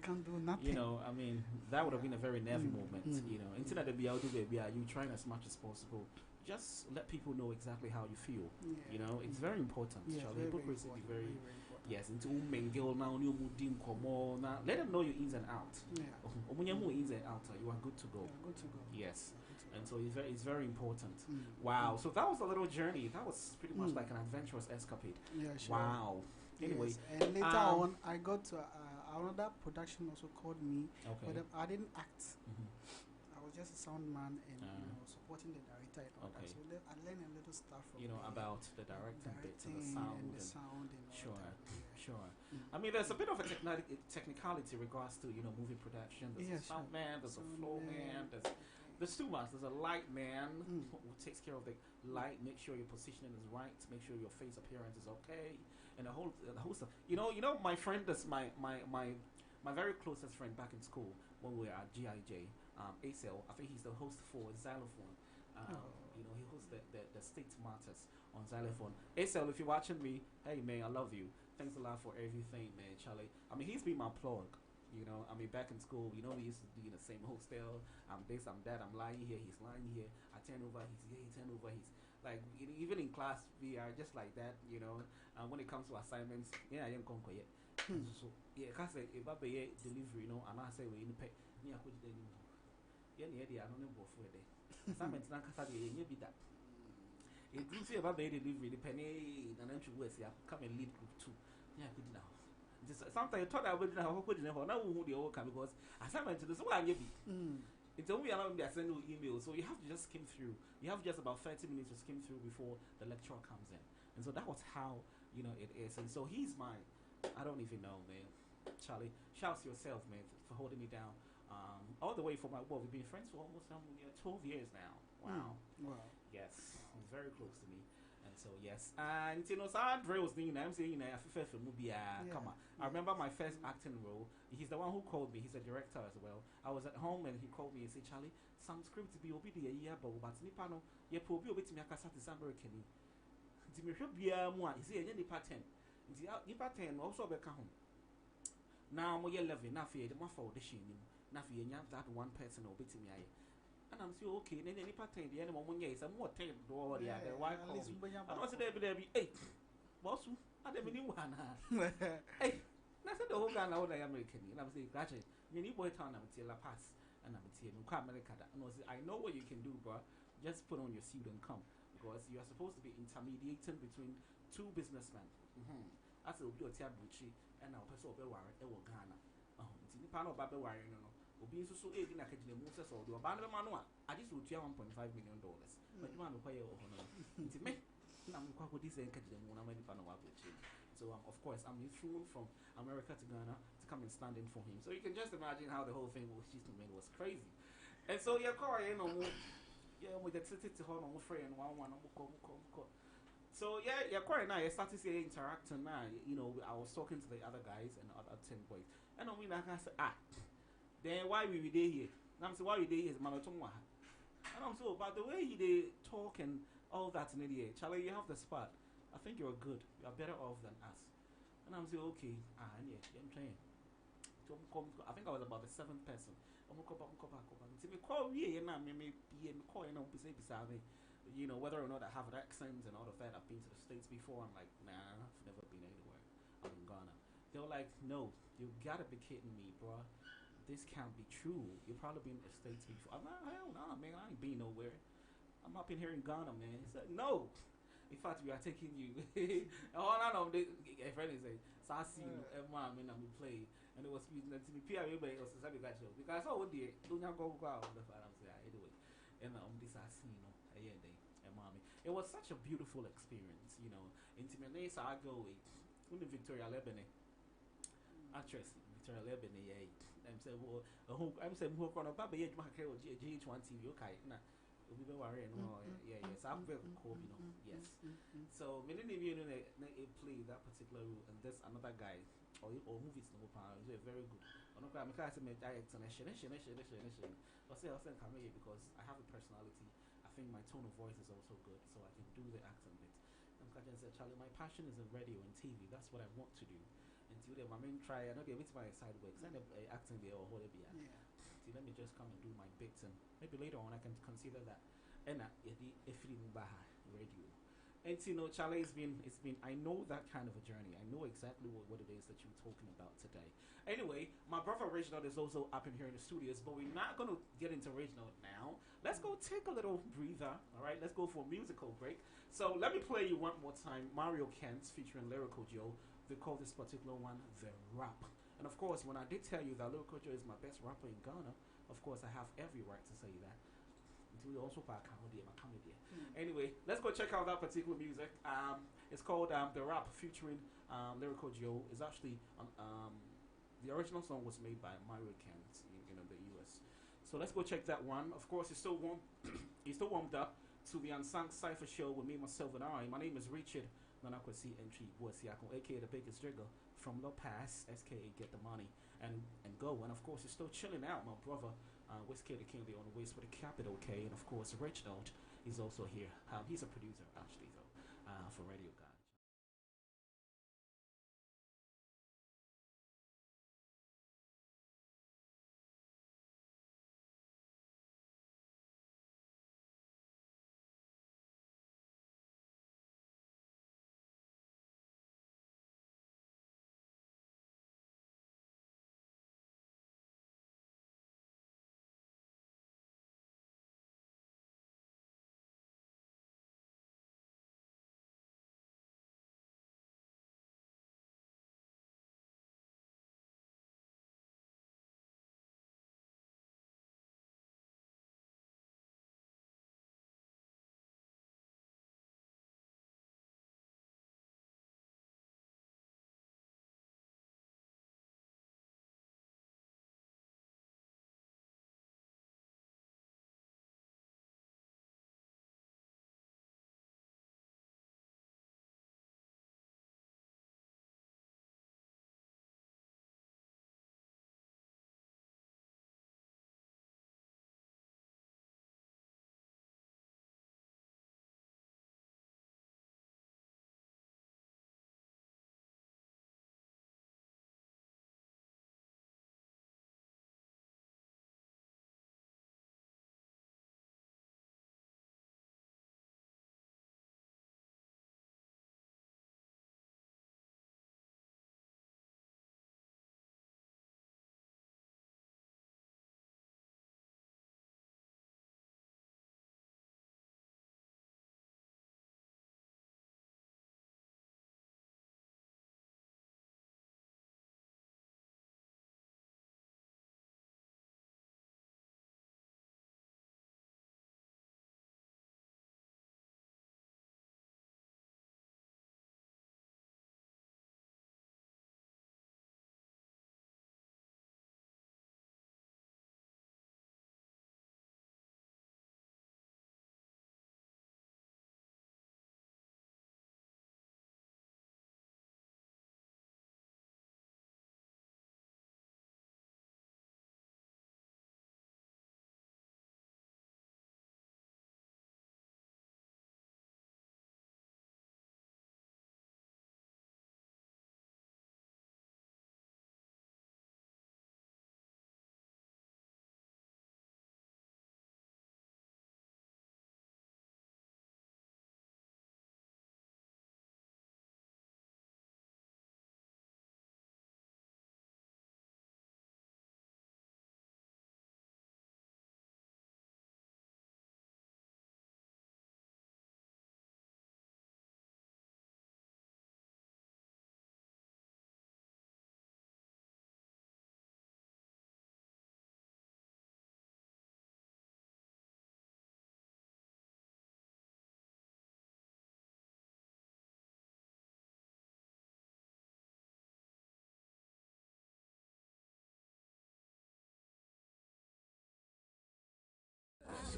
can't do nothing. I mean, that would have been a very nervy moment. Instead of you trying as much as possible. Just let people know exactly how you feel. It's very important. Hypocrisy is very yes, into mingle now, new mudim komo now. Let them know your ins and outs. Ins and outs, you are good to go. Yes. And so it's very important. Wow. So that was a little journey. That was pretty much like an adventurous escapade. Yeah, sure. Wow. Anyway. Yes. And later on, I got to another production also called me. Okay. But I didn't act. I was just a sound man and supporting the director and all that. So I learned a little stuff from about the directing bits and the sound. And sure. I mean, there's a bit of a technicality regards to movie production. There's a sound man, there's a floor man, there's too much. There's a light man who takes care of the light, make sure your positioning is right, make sure your face appearance is okay, and the whole stuff. My friend, that's my very closest friend back in school when we were at GIJ. ASL, I think he's the host for Xylophone. He hosts the State Matters on Xylophone. ASL, if you're watching me, hey man, I love you. Thanks a lot for everything, man, Charlie. I mean, he's been my plug. Back in school, we used to be in the same hostel. I'm this, I'm that, I'm lying here, he's lying here. I turn over, he's here, he turn over, he's like, even in class, we are just like that, And when it comes to assignments, I am conquer yet. So, because if I pay delivery, and I say, we in pay, I could then. I don't know what for day. Assignments, not because I be that. It gives you about delivery, the penny, and then you come and lead group 2. Yeah, good now. Sometimes I thought I would have put in now who they all come because assignment to this one you be. It's only allowing me to send you email, so you have to just skim through. You have just about 30 minutes to skim through before the lecturer comes in. And so that was how it is. And so he's mine. I don't even know, man. Charlie, shouts to yourself, man, for holding me down. All the way from my work. We've been friends for almost 12 years now. Wow. Wow. Yes, he's very close to me. So yes, and Andre was doing. I'm saying, I feel for movie. Come on. I remember my first acting role. He's the one who called me. He's a director as well. I was at home and he called me and said, Charlie, some script to be obedient a year, but Nipano, you probably obey to me. I can't say American. It's me should be a more. Is it any pattern? Nipa 10 also be home. Now I'm 11. Now for the more foundation. Now for you that one person obey to me. And I'm still okay. Then any pattern, the animal one year is a more tape door. The other why call me. And also there be hey, boss, I don't mean one. Hey, that's the whole guy now. I am American. And I'm saying, graduate, you need boy town. I'm till La Paz, and I'm till America. And I know what you can do, but just put on your suit and come because you are supposed to be intermediating between two businessmen. That's a good Bucci and our person over Ghana. Oh, it's in the panel Babe Warren. Obi so edi na kagina mu se so do ba no ma no a I just would 1.5 million dollars. But you man require nti me na me kwa kodi say kagina mu na ma nipa no wa go change. So of course I'm flew from America to Ghana to come and stand in for him. So you can just imagine how the whole thing was crazy. And so yeah, call you know yeah, we get to hold on friend one go. So yeah, quite now. I started to interacting now. You know, I was talking to the other guys and the other 10 boys, and I mean, like I said, then why we there here? And I'm saying why we there is Manotomwa. And I'm so, but the way they talk and all that in the air, Charlie, you have the spot. I think you're good. You are better off than us. And I'm saying okay, yeah, I'm trying. I think I was about the 7th person. I'm going to back. So me call me and me call you know, whether or not I have an accent and all of that. I've been to the States before. I'm like, nah, I've never been anywhere. I'm in Ghana. They're like, no, you gotta be kidding me, bro. This can't be true. You've probably been to the States before. I'm like, hell nah, man, I ain't been nowhere. I'm up in here in Ghana, man. He said, no. In fact, we are taking you. All I know, a friend is saying, so I see you, mom, and I'm play. And it was using to me, everybody else is got you. Because I would don't go out on the fire. I'm saying, anyway. And this I see, you know, and mommy. It was such a beautiful experience, you know. Intimately, so I go with Victoria Lebanon. Actress Victoria Lebanon, yeah. I'm saying, who can about the GH1 TV, okay, nah. We be worrying, yeah. So I'm very cool, you know. Yes. So many of you know they play that particular role, and there's another guy or movies no power. He's very good. I'm not going to make direct and I say I'll send camera because I have a personality. I think my tone of voice is also good, so I can do the accent bit. I'm going to say, Charlie, my passion is in radio and TV. That's what I want to do. And today, my main try. I know they're with my side work. Send acting there or whatever. See, let me just come and do my bits, and maybe later on I can consider that. And if you radio. And you know, Charlie, it's been. I know that kind of a journey. I know exactly what it is that you're talking about today. Anyway, my brother Reginald is also up in here in the studios, but we're not gonna get into Reginald now. Let's go take a little breather. All right, let's go for a musical break. So let me play you one more time. Mario Kent featuring Lyrical Joe. They call this particular one the rap. And of course, when I did tell you that Lyrical Joe is my best rapper in Ghana, of course I have every right to say that. Until we also my comedy. Anyway, let's go check out that particular music. It's called the rap featuring Lyrical Joe. It's actually the original song was made by Mario Kent in the US. So let's go check that one. Of course, it's still warmed up to the Unsung Cypher show with me, myself, and I. My name is Richard Nanakwasi Entry Boisiako, aka the biggest trigger from the past, SKA Get the Money and Go. And of course, you're still chilling out, my brother, Whiskey the King, on the waist with a capital K. And of course, Reginald is also here. He's a producer, actually, though, for Radio Guy.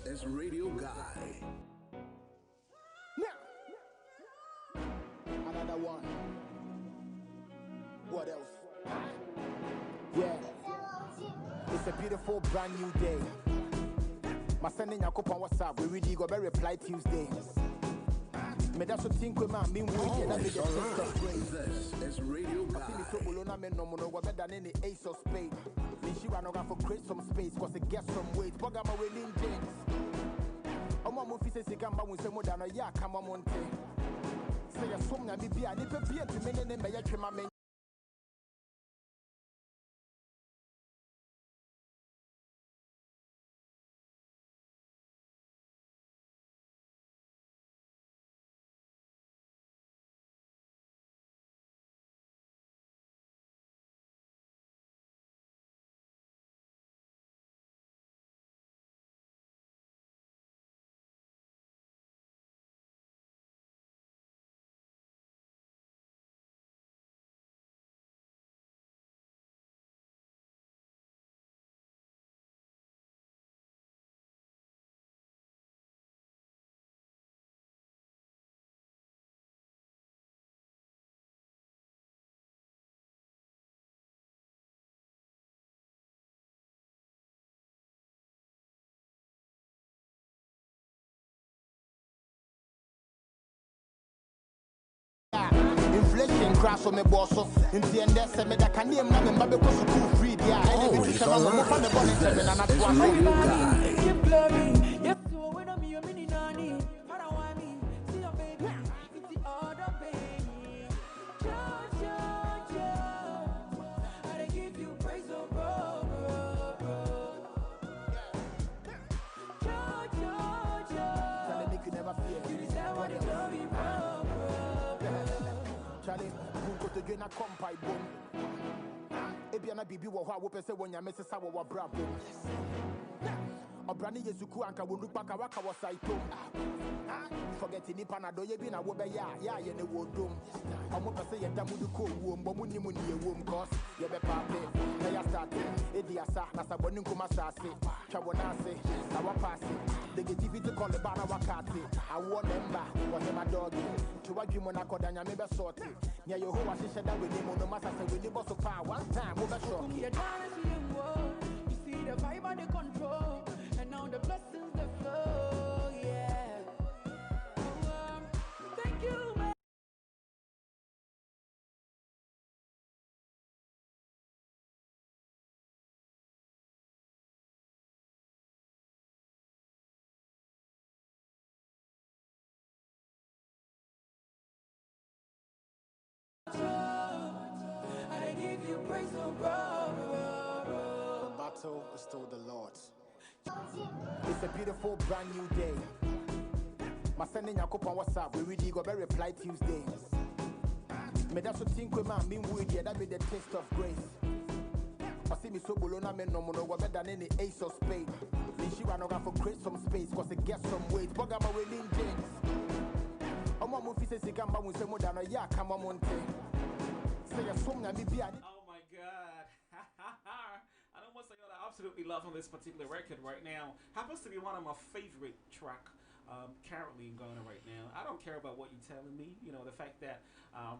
is Radio Guy. Another one. What else? Yeah. It's a beautiful brand new day. My sending your coupon WhatsApp. We really go reply Tuesday. Me that's what think we man mean we that be the taste of grace. This is Radio Guy. I see me so bolona me no more better than the ace of spade. Me she run over for create some space cause it gets some weight. Bugger my winning James. Omo mo fi se gamba wo se mo da no ya kama monte. Say ya som na bibia ni pe bia to me ne me ya twema me. Inflation crash on me boss in the end there me that can name na me babe go school free there and if you say no mo fa me born in seven and at one keep glory yes so when I'm your mini nanny I don't want me see your baby it's the other baby I give you praise oh bro Charlie make you never fear you deserve what the glory bro Charlie, who go to gain a compy boom? Ebiana bibi wo ha wo pese wonya mesesa wo brabo. Obrani yesuku anka wo nupa ka waka wo saito. Forget ni panado ye bi na wo be ya ye ne wo dom. Omo pese ye damudu ko wo mbo mu ni mu ni ye wo cause ye be pape. Na ya start edi asa na saboni nkuma sase. Twa wo na ase na wa pass. Negativity call the bana wakati. I want them back for him a doggy. To what you wanna call Danya maybe sorty. Yeah, you who was she that we need no matter say we need boss of power one time over short. You see the vibe and the control, and now the blessings the flow, yeah. Thank you, man. I give you praise, oh bro. The battle is still the Lord's. It's a beautiful brand new day. My sending your coupon WhatsApp. We really go reply Tuesday. Me that's what think we man mean we that be the taste of grace. I see me so bolona me no more better than any ace of spade. Me she run over for create some space cause it gets some weight. Bugger my winning James. Omo mo fi se gamba wo se mo da no ya kama monte. Say ya som na bibia. Oh my god. I don't want to say that I absolutely love on this particular record right now. Happens to be one of my favorite track currently in Ghana right now. I don't care about what you're telling me. You know, the fact that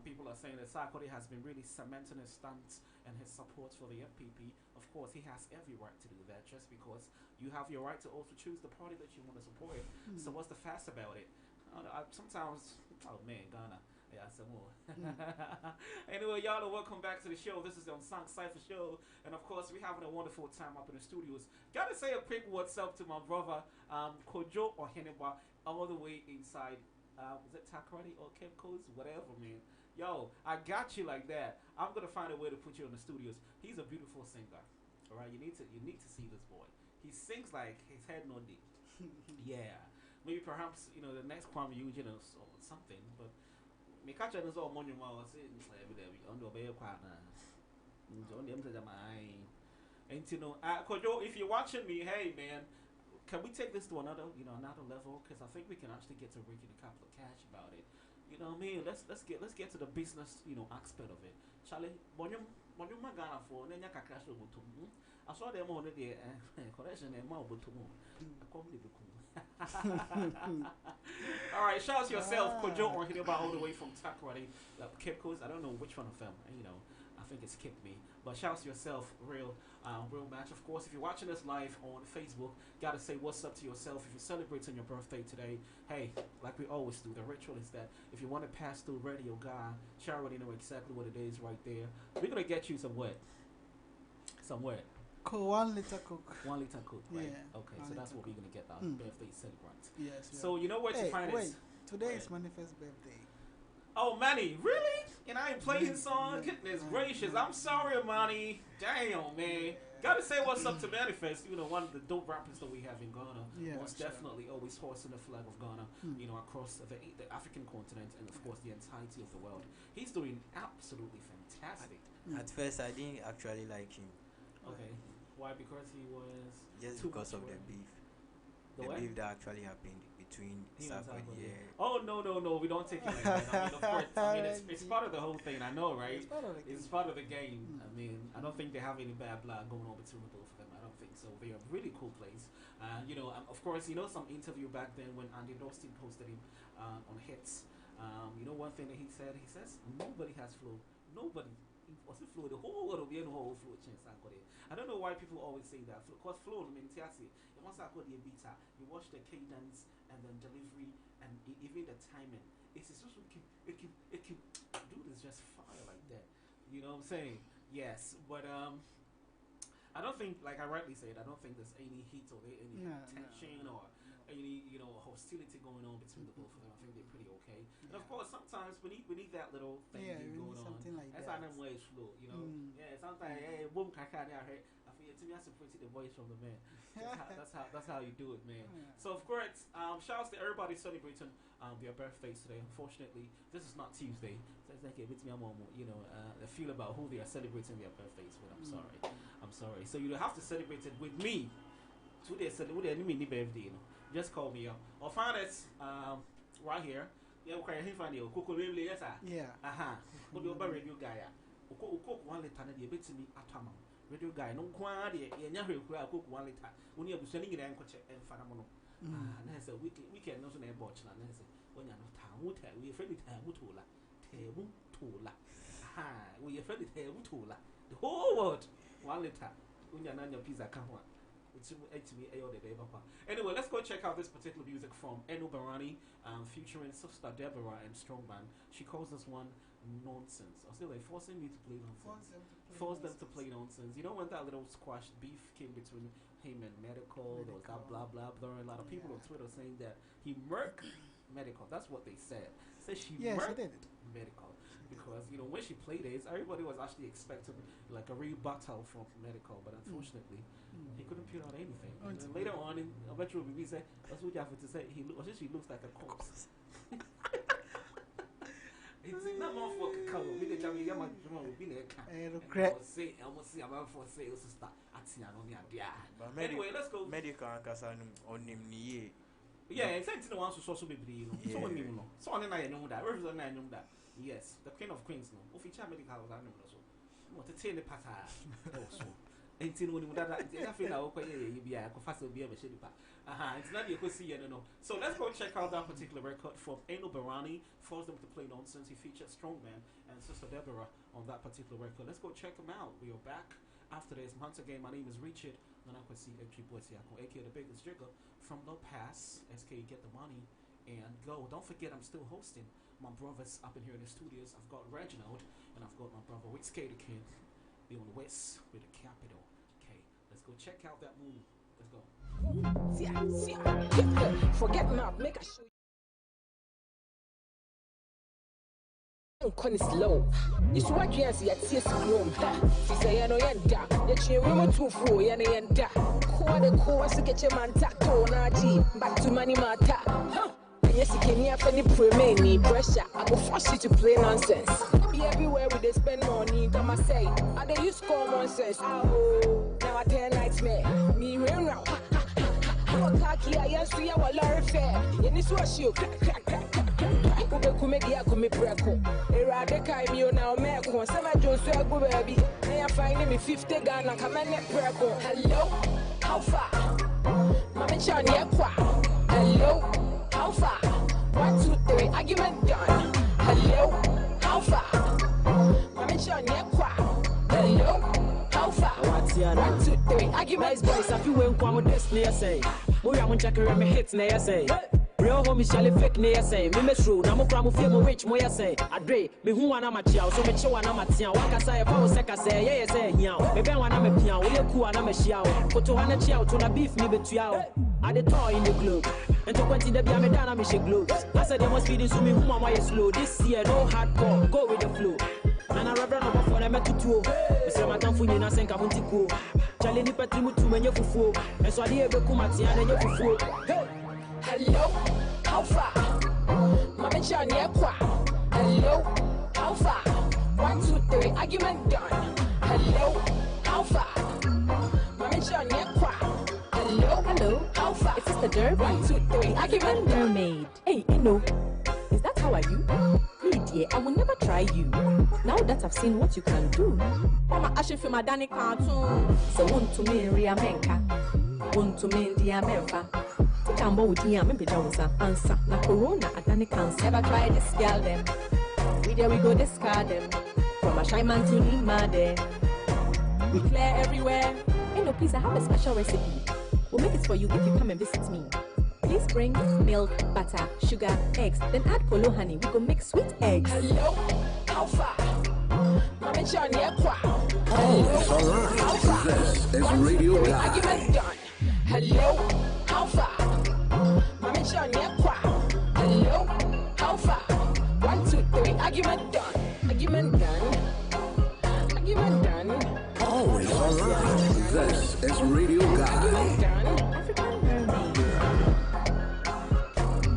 people are saying that Sarkodie has been really cementing his stance and his support for the FPP. Of course, he has every right to do that just because you have your right to also choose the party that you want to support. So what's the fuss about it? Sometimes, oh man, Ghana. Yeah, some more. Anyway, y'all, welcome back to the show. This is the Unsung Cypher show. And of course, we're having a wonderful time up in the studios. Gotta say a quick what's up to my brother, Kojo or Heneba, all the way inside. Is it Takrani or Kepco's? Whatever, man. Yo, I got you like that. I'm gonna find a way to put you in the studios. He's a beautiful singer. Alright, you need to see this boy. He sings like his head no deep. Yeah. Maybe perhaps, you know, the next Kwame Eugene or something, but me catch it as all money more say every day on the bay partner. On the empty my and you know, Kojo, if you're watching me, hey man, can we take this to another level? Because I think we can actually get to raking a couple of cash about it. You know what I mean? Let's get to the business, aspect of it. Charlie, when you magana for then you can cash over to I saw them on the correction and more but to All right, shout out to yourself, Kojo or Hideba, all the way from Takrady, Kipkos. I don't know which one of them, you know. I think it's Kip Me. But shout out to yourself, real match. Of course, if you're watching us live on Facebook, gotta say what's up to yourself. If you're celebrating your birthday today, hey, like we always do, the ritual is that if you want to pass through Radio Guy, she already know exactly what it is right there. We're gonna get you some what? Some what? 1 liter Coke. 1 liter Coke, right? Yeah. Okay, so that's what we're gonna get our birthday celebrant. Yes. So you know where to find us. Today is Manifest's birthday. Oh, Manny, really? And I ain't playing song? Goodness gracious. I'm sorry, Manny. Damn, man. Gotta say what's up to Manifest. You know, one of the dope rappers that we have in Ghana. Yeah, most definitely always hoisting the flag of Ghana, you know, across the African continent and, of course, the entirety of the world. He's doing absolutely fantastic. At first, I didn't actually like him. Okay. Why? Because he was... Just because of the beef. The beef that actually happened between Cypher, Oh, no, we don't take it like that. I mean, of course, I mean, it's part of the whole thing, I know, right? It's part of the game. I mean, I don't think they have any bad blood going on between the both of them. I don't think so. They're a really cool place. You know, of course, you know, some interview back then when Andy Dostin posted him on Hits. You know, one thing that he says, nobody has flow. Nobody. Was it flow? The whole world will be in the whole flow chance. I don't know why people always say that. Because flow, I mean, once I got the beat, you watch the cadence and then delivery and even the timing. It's just it can do this just fire like that. You know what I'm saying? Yes, but I don't think, like I rightly said, I don't think there's any heat or any tension or any, you know, hostility going on between the both of them. I think they're pretty okay. And of course, sometimes we need that little thing going on. Like that's how them ways flow, you know. Yeah, sometimes boom, I feel to me I separated the voice from the man. That's how you do it, man. So of course, shouts to everybody celebrating their birthdays today. Unfortunately, this is not Tuesday. So it's like you know, the feel about who they are celebrating their birthdays with. I'm sorry. So you have to celebrate it with me. Today celebrate me birthday, you know. Just call me up or find us right here. Yeah, okay, he find you. Coco really, yes, yeah. What do you about Radio Guy? Coco 1 liter, the bit to me at home. Radio Guy, no quantity, and you have cook 1 liter. When you're sending it and coach and Fanamono. And I said, we can know some airboats. And I said, when you're not town, we're afraid of Tamutola. Tamutola. We're afraid of Tamutola. The whole world 1 liter. When you're not your pizza, come on. Anyway, let's go check out this particular music from Eno Barani, featuring Sister Deborah and Strongman. She calls this one nonsense. I was still like forcing me to play nonsense. Force them to play nonsense. You know when that little squash beef came between him and Medical, there was that blah blah blah. A lot of people on Twitter saying that he murked Medical. That's what they said. Said she murked Medical. Because, you know, when she played it, everybody was actually expecting like a rebuttal from Medical, but unfortunately, he couldn't put out anything. And then later on, I bet you we say, that's what you have to say, she looks like a corpse. It's not more for color. We didn't tell me, I'm be like, say, I almost see about for sales to start acting on the idea. Anyway, let's go. Medical on him. Yeah, it's the ones who saw so baby. So when you know, so on I know that. Where's the I know that? Yes, the Queen of Queens. No, if you tell Medical, I know so. What to tell the pata also. Until when that I feel like you be a fast will be a machine. It's not you could see it, no. So let's go check out that particular record from Eno Barani. Force them to play nonsense. He featured Strongman and Sister Deborah on that particular record. Let's go check them out. We are back after this. Once again, my name is Richard. And I could see Entry Boys here, aka the biggest jigger from the past. SK, get the money and go. Don't forget, I'm still hosting my brothers up in here in the studios. I've got Reginald and I've got my brother with Skater Kid. Be on the west with the capital. Okay, let's go check out that move. Let's go. Forget map, make a show. Con slow. It's what you see at CS room. She say, I know yenda. Yet you women too full, yenda. Quarter course to get your man tacked on RG. Back to money matter. Yes, you can hear for the pre-many pressure. I go force you to play nonsense. Be everywhere we they spend money. Come and say, I they use common sense. Oh, now I tell nightmare. Me rain round. I'm cocky, I see our lorry fair. And this was you. Ube kumedia kumi preko. Erade kai mi ona omeko. Sama Jones go baby. Now finding me 50 Ghana. Come and net preko. Hello, how far? Mama Chan ye kwa. Hello, how far? 1, 2, 3, argument done. Hello, how far? Mama John, yeah, hello, how far? 1, 2, 3, argument. Boys, I feel when come with this near say. We are check around me hits near say. Real homie shall fake near say. Me true, now I'm cram feel rich more say. Adre, me who wanna my chow, so me show wanna my tia. Waka say, if I was second say, yeah, say, yeah. Me ben wanna me pian, we cool wanna me show. Koto hana chow, to na beef me betuao. I the toy in the globe. And to continue the me down, me shake gloves. I said they must feed this to me, who mama is slow. This year, no hardcore, go with the flow. And I rubber no for them to two. Mr. Matanfuni na senka muntiko. Chale ni patri mutu menye fufu. And so I did a kumati and you fufu. Hello, how far? Mama John, yeah, hello, how far? 1, 2, 3, argument done. Hello, how far? Mama John, yeah, hello, how far? It's just the derby. 1, 2, 3, argument done. Mermaid. Hey, is that how are you? Me dear, I will never try you. Now that I've seen what you can do. Mama Ashin for my Danny cartoon. So want to me Ria Menka. Want to me India Memfa. Tikambo with Yam and Pijonsa. Answer. Na Corona at Danny cancer. Never try this girl them. There we go discard them. From a shy man to Nima there. We clear everywhere. Hey no, please, I have a special recipe. We'll make it for you if you come and visit me. Please bring milk, butter, sugar, eggs, then add polo honey. We go make sweet eggs. Hello, how far? Mama John, yeah, It's alright. This is Radio Guy. Argument done. Hello, how far? Mama John, yeah, hello, how far? 1, 2, 3, argument done. Argument done. Argument done. Always alright. This is Radio Guy. Argument done.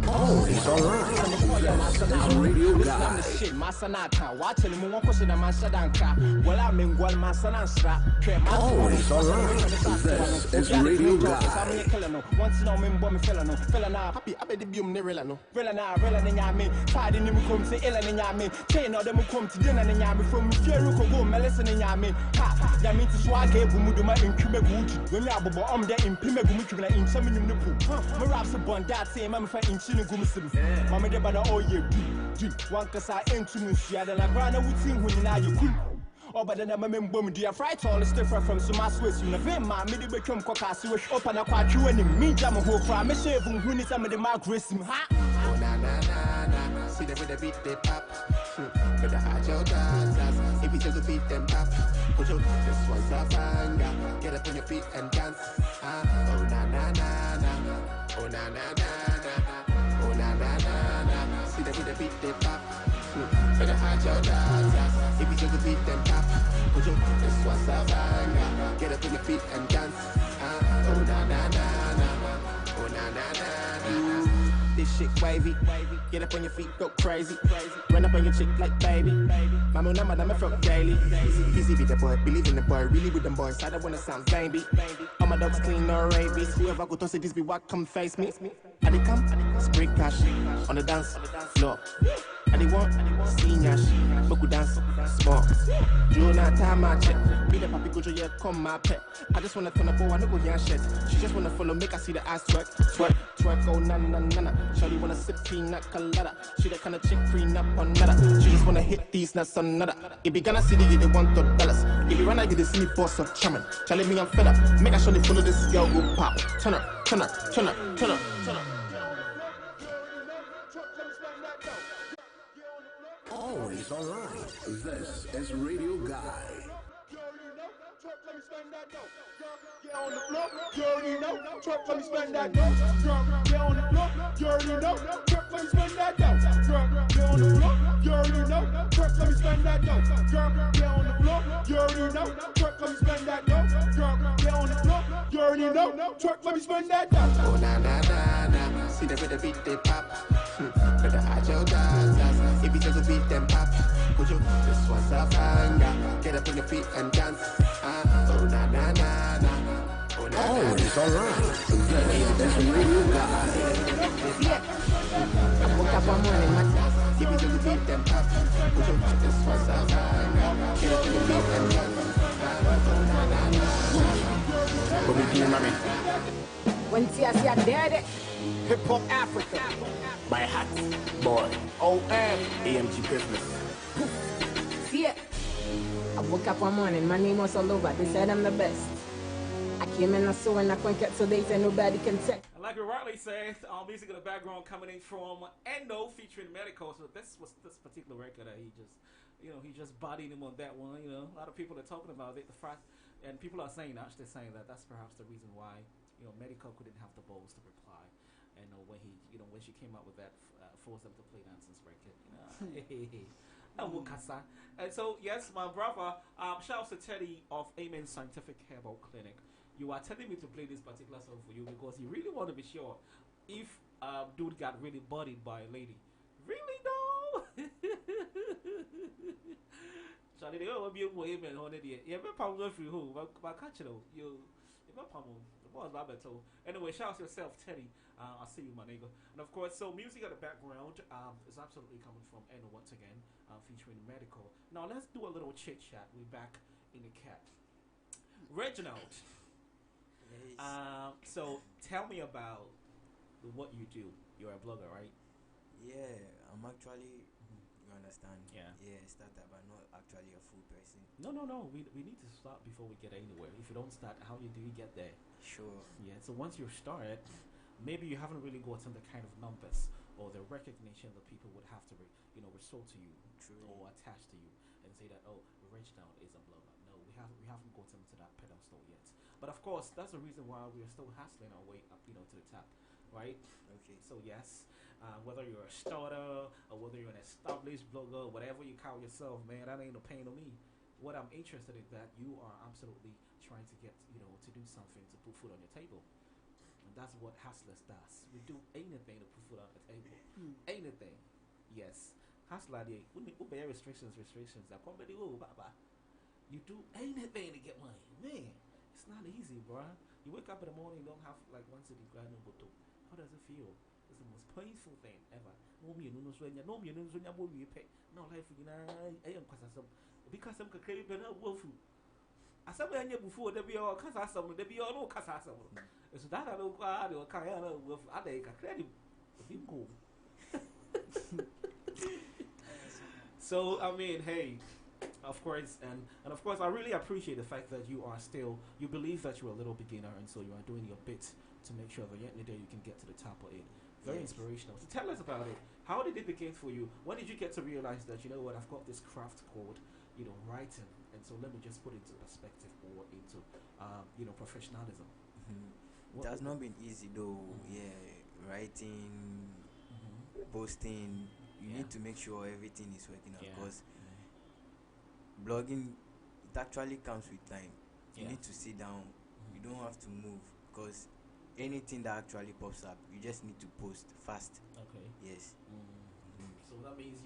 Always alright. This is Radio Guy. Shit, Masanaka, watching him one question of Masadanka. Well, I'm in one Masanastra. Always alright. This is Radio Guy. Once no men bomb fellow, fellow happy, I bet the beam Nerelano. Relana, Relana, tied in him come to Ellen and Yami, chain or them come to dinner and Yami from Fieruko go, Melissa and Yami. Ha, Yamin to swag gave Muduma in Kumeguchi. When you're bomb there in Pimeguchi in some in the pool. Marabs upon that same, I'm for in Chinagumusim. Mamma de Bada, oh, yeah, one cassa into Musia, and I ran a wood thing when you could. Oh, but then I remember me, dear fright all is different from some Swiss. You never my middle become cockassi, which open a quite you and me, Jam who cry, me shave who need some of the mark racing. Ha! Oh, na na na na, see them with the beat they pop. But the hard your dancers, if you just beat them pop. Put your this one's a banger, get up on your feet and dance. Oh, na na na na, oh, na na na na, oh, na na na na, see them with the beat they pop. But the hard your dancers, if you just beat them pop. Put your this one's a banger, get up on your feet and dance. Oh, na na na na, oh, na na na na. This shit wavy, get up on your feet, go crazy, run up on your chick like baby. Mama, I'm from daily. Easy be the boy, believe in the boy, really with them boys. I don't wanna sound baby. All my dogs clean, no rabies. Whoever go to say this be what come face me. I they come, spray cash on the dance floor. I they want, see Nash, Moku dance, small. Do not time my check. Be the papi go to yeah, come my pet. I just wanna turn up, I no go yan shit. She just wanna follow, make I see the ass twerk, twerk, twerk, oh na na na na. Shawty wanna sip peanut colada. She the kind of chick green up on nada. She just wanna hit these nuts on nada. If you gonna see the they want $1. If you run, I get the see me boss of charming. Charlie me I'm fed up. Make I show they follow this girl go pop. Turn up, turn up, turn up, turn up, turn up. Always alright. This is Radio Guy. Get on the floor, you already know. Truck, let me spend that dough. Get on the floor, you already know. Truck, let me spend that dough. Get on the floor, you already know. Truck, let me spend that dough. Get on the floor, you already know. Truck, let me spend that dough. Get on the floor, you already know. Truck, let me spend that dough. Oh na na na na, see the with the beat they pop. But the hard your dancers, if you just beat them pop. Put your this one's a banger, get up on your feet and dance. Oh na na na na. Always alright. This is Radio Guy. I woke up one morning, my if you just beat them pop. Put your this one's a banger, get up on your feet and dance. Oh na na na. When When TSC are dead. Hip Hop Africa. My hat, boy. OM. AMG business. See it. I woke up one morning, my name was all over. They said I'm the best. I came in, I saw, and I couldn't get so they said nobody can take. And like you rightly said, music in the background coming in from Endo featuring Medical. So this was this particular record that he just, he just bodied him on that one. A lot of people are talking about it. The fact, and people are saying, actually saying that that's perhaps the reason why, Medical couldn't have the balls to reply. And when he, when she came out with that, forced them to play Dancing's record. And so yes, my brother, shout out to Teddy of Amen Scientific Herbal Clinic. You are telling me to play this particular song for you because you really want to be sure if dude got really bodied by a lady. Really though? Charlie, they will be able to on it. You ever pound through who? But catch it though. You ever pound the boss Babato. Anyway, shout out to yourself, Teddy. I'll see you, my nigga. And of course, so music at the background is absolutely coming from Eno once again, featuring Medical. Now let's do a little chit chat. We're back in the cat. Reginald. So tell me about what you do. You're a blogger, right? Yeah, I'm actually. You understand? Yeah. Yeah, starter, but not actually a full person. No. We need to start before we get anywhere. If you don't start, how do you get there? Sure. Yeah. So once you start, maybe you haven't really gotten the kind of numbers or the recognition that people would have to, resort to you. True. Or attach to you and say that Reginald is a blogger. No, we haven't gotten to that pedestal yet. But of course, that's the reason why we are still hustling our way up, to the top, right? Okay. So yes, whether you're a starter or whether you're an established blogger, whatever you call yourself, man, that ain't no pain to me. What I'm interested in that you are absolutely trying to get, to do something to put food on your table, and that's what hustlers does. We do anything to put food on the table, anything. Yes, hustler, we bear restrictions. That company, you do anything to get money, man. It's not easy, bro. You wake up in the morning, you don't have like one city grand. How does it feel? It's the most painful thing ever. No life, no life, I am because I'm crazy, but I'm woeful. I said, when you before, there be all Casasam, there be all no Casasam. It's that I don't go, Kayana with Adeka credit. You go. So, I mean, hey. Of course, and of course, I really appreciate the fact that you believe that you're a little beginner, and so you are doing your bit to make sure that yet in the day you can get to the top of it. Very inspirational. So tell us about it. How did it begin for you? When did you get to realize that, what, I've got this craft called, writing, and so let me just put it into perspective or into, professionalism. It has not been easy though. Yeah, writing, posting. You need to make sure everything is working out because. Blogging, it actually comes with time. You need to sit down. You don't have to move because anything that actually pops up, you just need to post fast. Okay. Yes. So that means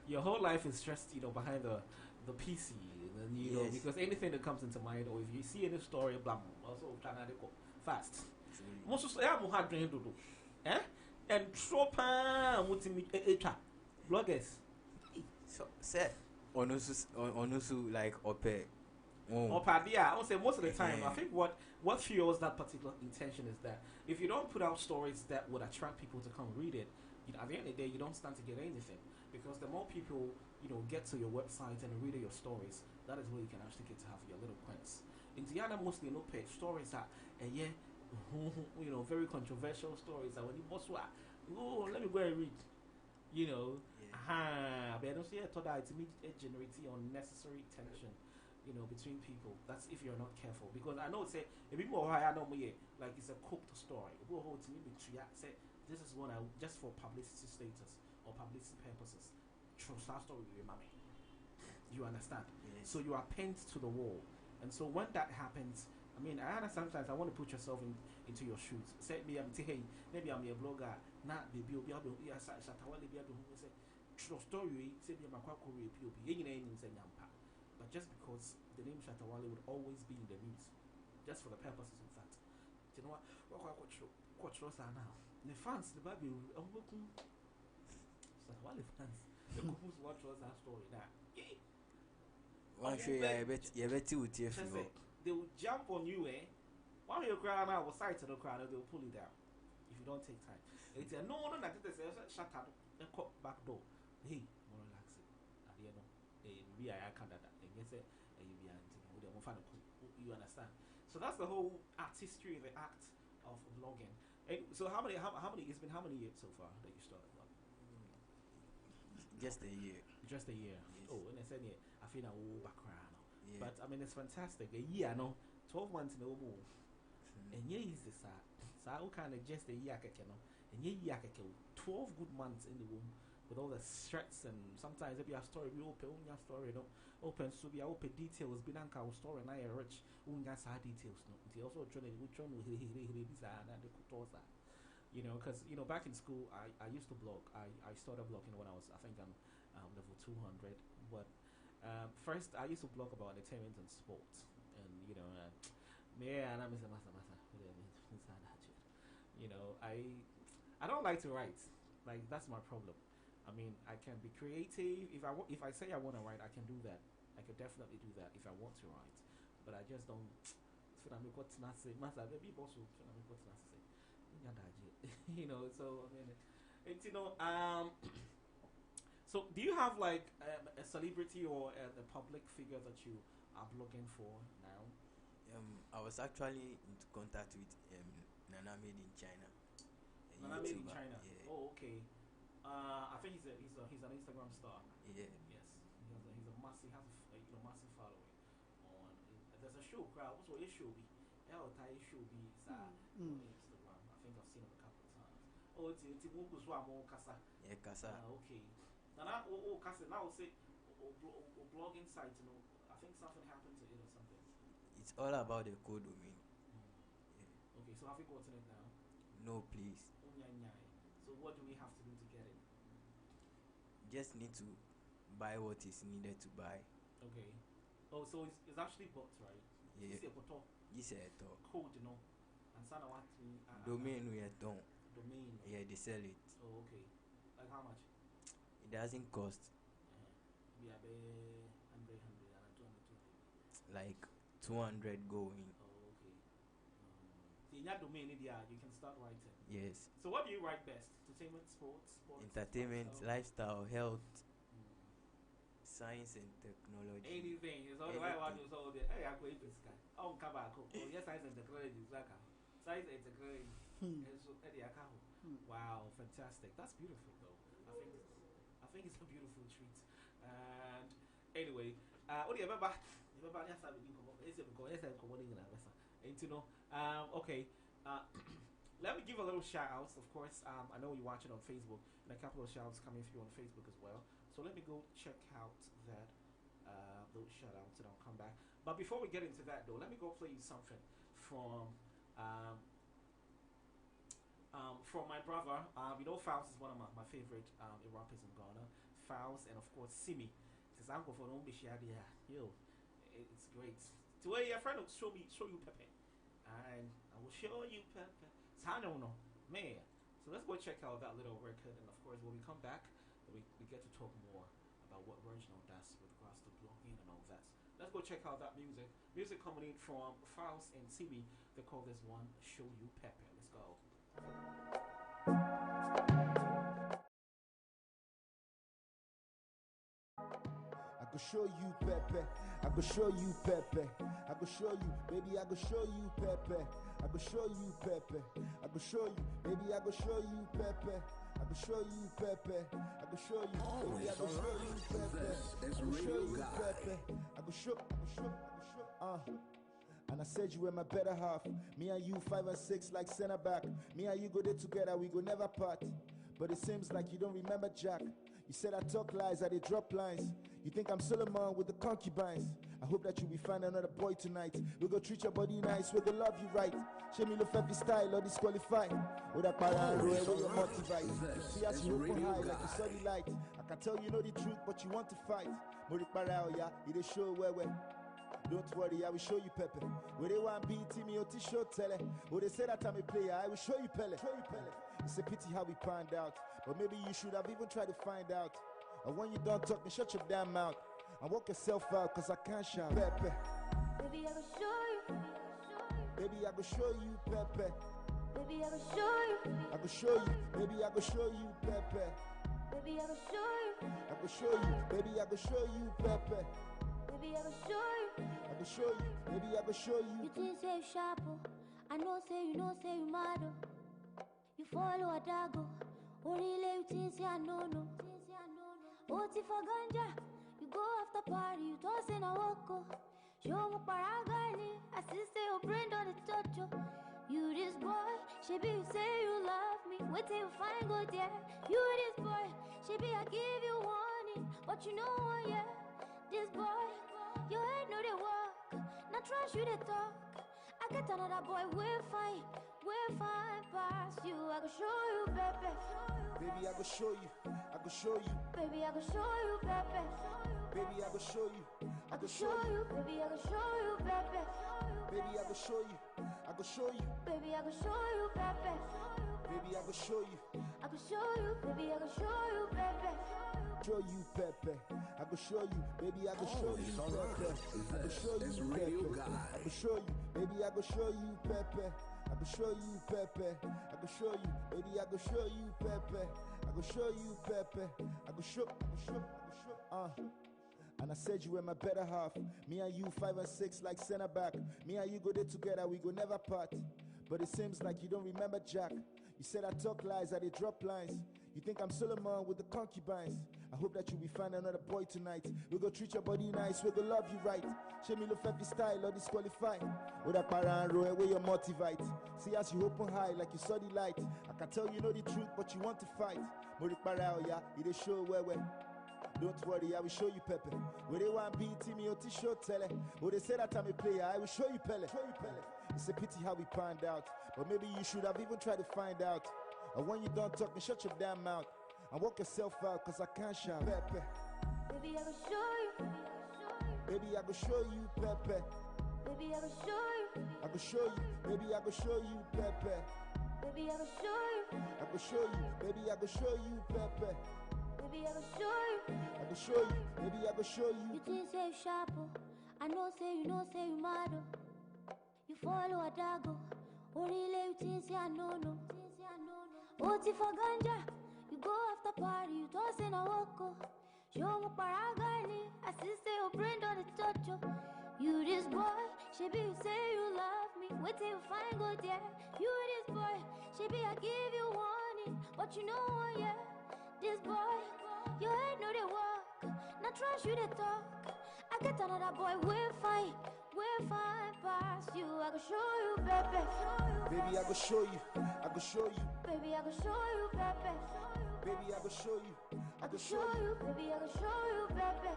your whole life is just behind the PC, and know because anything that comes into mind, or if you see any story, blah, also fast. Most of them have dream to do, and bloggers. So said. Onusu like Ope. I would say most of the time, I think what fuels that particular intention is that if you don't put out stories that would attract people to come read it, at the end of the day, you don't stand to get anything. Because the more people, get to your website and read your stories, that is where you can actually get to have your little coins. In Diana, mostly page stories are, very controversial stories that when you boss let me go and read. But I don't see it generate unnecessary tension, between people. That's if you're not careful. Because I know it's a people I know like it's a cooked story. Say this is one just for publicity status or publicity purposes. Trust our story with mommy. You understand? Yes. So you are pinned to the wall. And so when that happens, I mean, I understand sometimes I want to put yourself into your shoes. Say me, maybe I'm a blogger. Not be say true story. Say me, but just because the name Shatawale would always be in the news, just for the purposes of that. You know what? What trust are now? The fans, the baby, Shatawale fans. The couples watch us our story now. One show you bet with you. They will jump on you, While you're crying out, was side to the crowd, they'll pull you down if you don't take time. It's a no, shut up, the back door. Hey, more relax it. At the end, maybe I can't that. And you say, you understand? So that's the whole artistry, the act of vlogging. So how many? It's been how many years so far that you started vlogging? Just a year. Just a year. Yes. Oh, and I said, yeah, I feel a whole background. Yeah. But I mean, it's fantastic. A year, no, 12 months no more. And yeah, is this so kind of just a year, and yeah, 12 good months in the womb with all the stress and sometimes if you have story, we open your story, no, open so we open details, be anka story, and I rich, sad details, no. They also trying you know, because you know, back in school, I used to blog. I started blogging when I was, I think I'm level 200. But first, I used to blog about entertainment and sports, and you know, you know, I don't like to write. Like that's my problem. I mean, I can be creative. If I say I want to write, I can do that. I could definitely do that if I want to write. But I just don't. You know, so I mean, it's, you know, so do you have like a celebrity or a public figure that you are blogging for now? I was actually into contact with Nana Made in China. Nana Made in China. Yeah. Oh, okay. I think he's an Instagram star. Yeah. Yes. He's a massive massive following on. There's a show crowd. What's what it show be? On Instagram. I think I've seen him a couple of times. Oh, it's more Kasa. Yeah, Kasa. Okay. Now, Kasa. Now, say, blogging site. You know, I think something happened to it or something. It's all about the code domain. Yeah. Okay, so have you gotten it now? No, please. So what do we have to do to get it? Just need to buy what is needed to buy. Okay. Oh, so it's actually bought, right? Yeah. This is a code, you know. And Sana want to domain we are done. Domain. Yeah, they sell it. Oh, okay. Like how much? It doesn't cost. Yeah, 100, like 200 going. Oh, okay. In that domain, you can start writing. Yes. So what do you write best? Entertainment, sports, entertainment, lifestyle, health, science and technology. Anything. It's all the way around. It's all the hey, I go in this guy. Oh, come back. Oh, yes, science and technology is like science and technology. Wow, fantastic. That's beautiful, though. I think it's a beautiful treat. And anyway, okay. Let me give a little shout outs, of course. I know you're watching on Facebook, and a couple of shout outs coming through on Facebook as well. So let me go check out that those shout outs and I'll come back. But before we get into that though, let me go play you something from my brother. You know, Faust is one of my favorite rappers in Ghana. Faust and of course Simi. Says uncle for don't be shy. Yo, it's great. To where your friend will show you Pepe. And I will show you Pepe. So I don't know. Man. So let's go check out that little record, and of course when we come back we get to talk more about what Reginald does with regards to blogging and all that. Let's go check out that music. Music coming in from Faust and Simi. They call this one Show You Pepe. Let's go. I go show you Pepe, I go show you Pepe, I go show you, baby, I go show you Pepe, I go show you Pepe, I go show you, baby, I go show you Pepe, I go show you Pepe, I go show you, baby, I go show you Pepe, I go show you Pepe, I go show, and I said you were my better half. Me and you 5 and 6 like center back. Me and you go there together, we go never part. But it seems like you don't remember Jack. You said I talk lies, I did drop lines. You think I'm Solomon with the concubines. I hope that you will find another boy tonight. We go treat your body nice, we go love you right. Show me love every style or disqualify. With that parallel where you motivate. See as you open high like you saw the light. I can tell you know the truth, but you want to fight. Morik parallel, yeah, it is show where. Don't worry, I will show you Pepe. Where they want beat me or show tele. Or they say that I'm a player, I will show you Pele. It's a pity how we panned out. But maybe you should have even tried to find out. And when you don't talk, then shut your damn mouth. And walk yourself out, cause I can't shout Pepe. Baby, I will show you. Baby, baby, I go show you Pepe. Baby, I go show you. I go show you, baby, I go show you Pepe. Baby, I go show you. I go show you, baby, I go show you Pepe. Baby, I go show you. I go show you, baby, I go show you. You think say you sharp, oh. I know say you mad, oh. You follow a dago. Only you think say I know no. Oti for ganja, you go after party, you toss in a woko. Show me paragani, I see say your brain on the touch. You this boy, she be you say you love me. Wait till you find good, yeah. You this boy, she be I give you warning, but you know yeah. This boy, your head know they walk, not trash you they talk. I get another boy, we're fine past you. I go show you, baby. Baby, I go show you, I go show you. Baby, I go show you, baby. Baby, I go show you, I go show you. Baby, I go show you, baby. Baby, I go show you, I go show you. Baby, I go show you, baby. Baby, I go show you, I go show you. Baby, I go show you, baby. Show you Pepe. I go show you, baby, I go show you Pepe. I go show you Pepe. I go show you, baby, I go show you Pepe. I go show you Pepe. I go show you, baby, I go show you Pepe. I go show you Pepe. I go show. And I said you were my better half. Me and you 5 and 6 like center back. Me and you go there together, we go never part. But it seems like you don't remember Jack. You said I talk lies, I did drop lines. You think I'm Solomon with the concubines. I hope that you will find another boy tonight. We go treat your body nice, we go love you right. Show me love every style or disqualify. With a parano, where you motivate. See as you open high like you saw the light. I can tell you know the truth, but you want to fight. Morik parao ya, it is show where. Don't worry, I will show you Pepe. Where they want beat me or show tele. Or they say that I'm a player, I will show you Pele. It's a pity how we panned out. But maybe you should have even tried to find out. Or when you don't talk, shut your damn mouth. And walk yourself out, cause I can't shout. Pepe. Baby, I go show you. Baby, I go show you Pepe. Baby, I go show you. I go show you. Baby, I go show you Pepe. Baby, I go show you. I go show you. Baby, I go show you Pepe. Baby, I go show you. I go show you. Baby, I go show you. You think say you sharp, oh. I know say you mad, oh. You follow a dago. Only you think say I know no. Oti for ganja, you go after party, you toss in a woko. Show me paragani, I see say your brain on the touch. You this boy, she be you say you love me. Wait till you find good, yeah. You this boy, she be I give you warning, but you know yeah. This boy, your head know they walk, not trash you they talk. I get another boy, we're fine past you. I go show you, baby. Baby, I go show you, I go show you. Baby, I go show you, baby. Baby, I go show you, I go show you. Baby, I go show you, baby.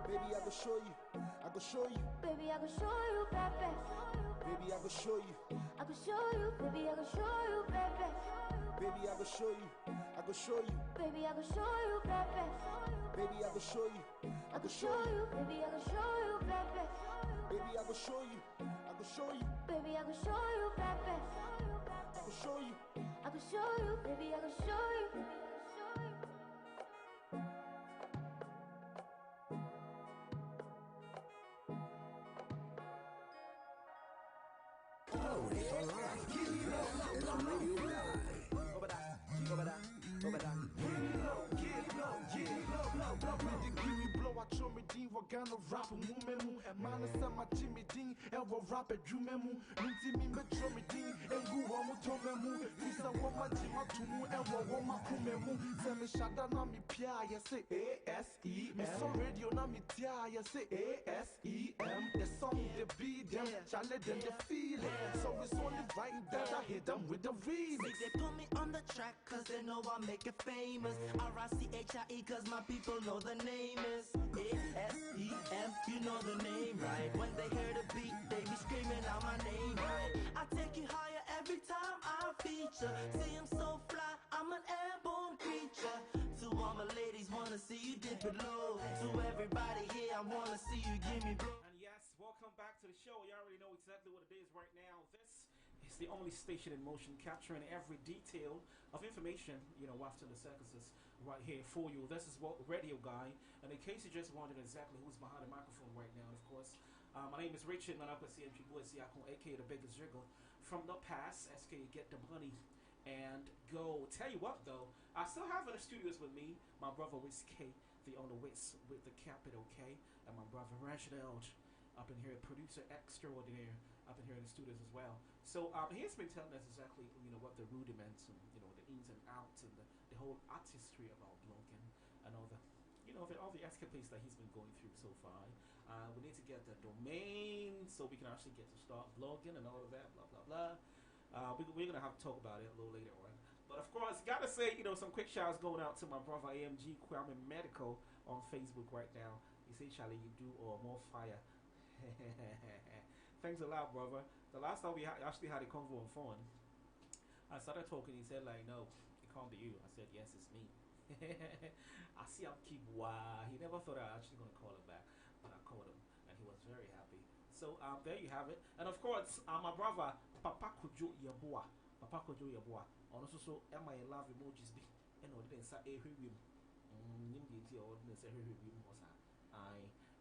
Baby, I go show you, I go show you. Baby, I go show you, baby. Baby, I go show you, I go show you. Baby, I go show you, baby. Baby, I go show you, I go show you. Baby, I go show you, baby. Baby, I go show you, I go show you. Baby, I go show you, baby. Baby, I go show you, I go show you. Baby, I go show you, baby. I go show you, I go show you. Baby, I go show you. I show me Dean, we're gonna rap a mumemu, and man, my Jimmy Dean, and we'll rap a jumemu. Linty me, metro me Dean, and go on with Tomemu. Lisa, what my Jima to mu, and what my Kumemu. Send me Shada, Nami Pia, you say ASE. Me so radio, Nami Tia, you say ASEM. The song, the beat, them, challenge them, the feeling. So it's only right that I hit them with the remix. They put me on the track, cause they know I make it famous. RICHIE, cause my people know the name is ASEM, you know the name, right? When they hear the beat, they be screaming out my name, right? I take you higher every time I feature. See, I'm so fly, I'm an airborne creature. To all my ladies, wanna see you dip it low. To everybody here, I wanna see you give me blow. And yes, welcome back to the show. You already know exactly what it is right now. This is the only station in motion capturing every detail of information, you know, after the circuses right here for you. This is what Radio Guy. And in case you just wondering exactly who's behind the microphone right now, of course, my name is Richard Nanapasi and aka the biggest jiggle from the past. SK Get the Money and Go. Tell you what though, I still have in the studios with me my brother Wiz K, the owner Wiz with the capital K, and my brother Reginald up in here, producer extraordinaire up in here in the studios as well. So he's been telling us exactly what the rudiments and the ins and outs and the whole artistry about blogging and all the all the escapades that he's been going through so far. We need to get the domain so we can actually get to start blogging and all of that, blah blah blah. We're gonna have to talk about it a little later on. But of course, gotta say, some quick shouts going out to my brother AMG Kwame Medical on Facebook right now. You say, Charlie, you do more fire. Thanks a lot, brother. The last time we actually had a convo on phone, I started talking. He said, like, no, it can't be you. I said, yes, it's me. I see him keep He never thought I was actually going to call him back, but I called him, and he was very happy. So there you have it. And of course, my brother Papa Kojo Yeboah. Papa Kojo Yeboah. And also, am I in love emojis? And I didn't say a review.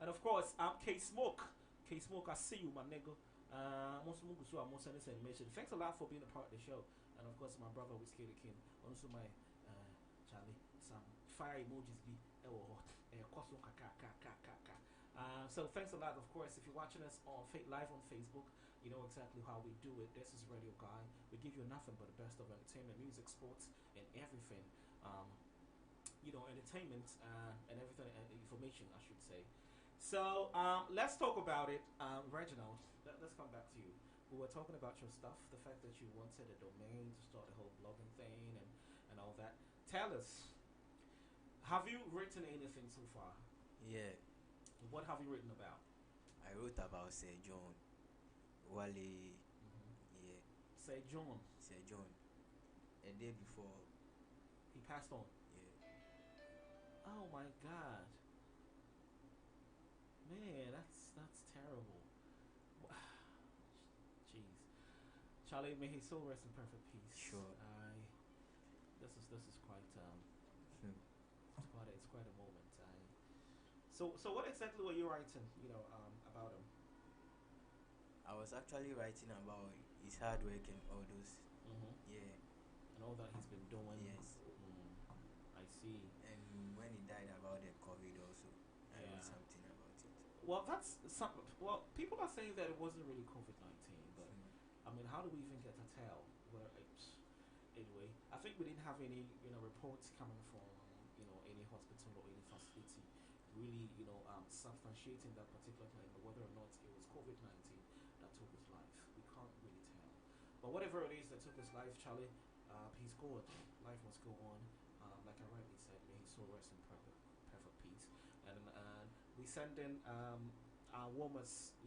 And of course, K Smoke. K Smoke, I see you, my nigga. Thanks a lot for being a part of the show. And of course, my brother Whiskey the King. Also, my Charlie, some fire emojis be so thanks a lot. Of course, if you're watching us on live on Facebook, you know exactly how we do it. This is Radio Guy. We give you nothing but the best of entertainment, music, sports, and everything. Entertainment and everything, and information, I should say. So let's talk about it. Reginald, let's come back to you. We were talking about your stuff, the fact that you wanted a domain to start the whole blogging thing and all that. Tell us, have you written anything so far? Yeah. What have you written about? I wrote about Sir John Wale. Yeah. Sir John. Sir John. A day before he passed on. Yeah. Oh my God. Man, that's terrible. Jeez. Charlie, may his soul rest in perfect peace. Sure. This is quite it's quite a moment. So what exactly were you writing, about him? I was actually writing about his hard work and all those. Yeah. And all that he's been doing. Yes. I see. And when he died, about the COVID also, I wrote something about it. Well, people are saying that it wasn't really COVID-19, but I mean, how do we even get to tell? Anyway, I think we didn't have any, reports coming from, any hospital or any facility really, substantiating that particular claim, whether or not it was COVID-19 that took his life. We can't really tell. But whatever it is that took his life, Charlie, he's good. Life must go on. Like I rightly said, may his soul rest in perfect peace. And we send in our warmest,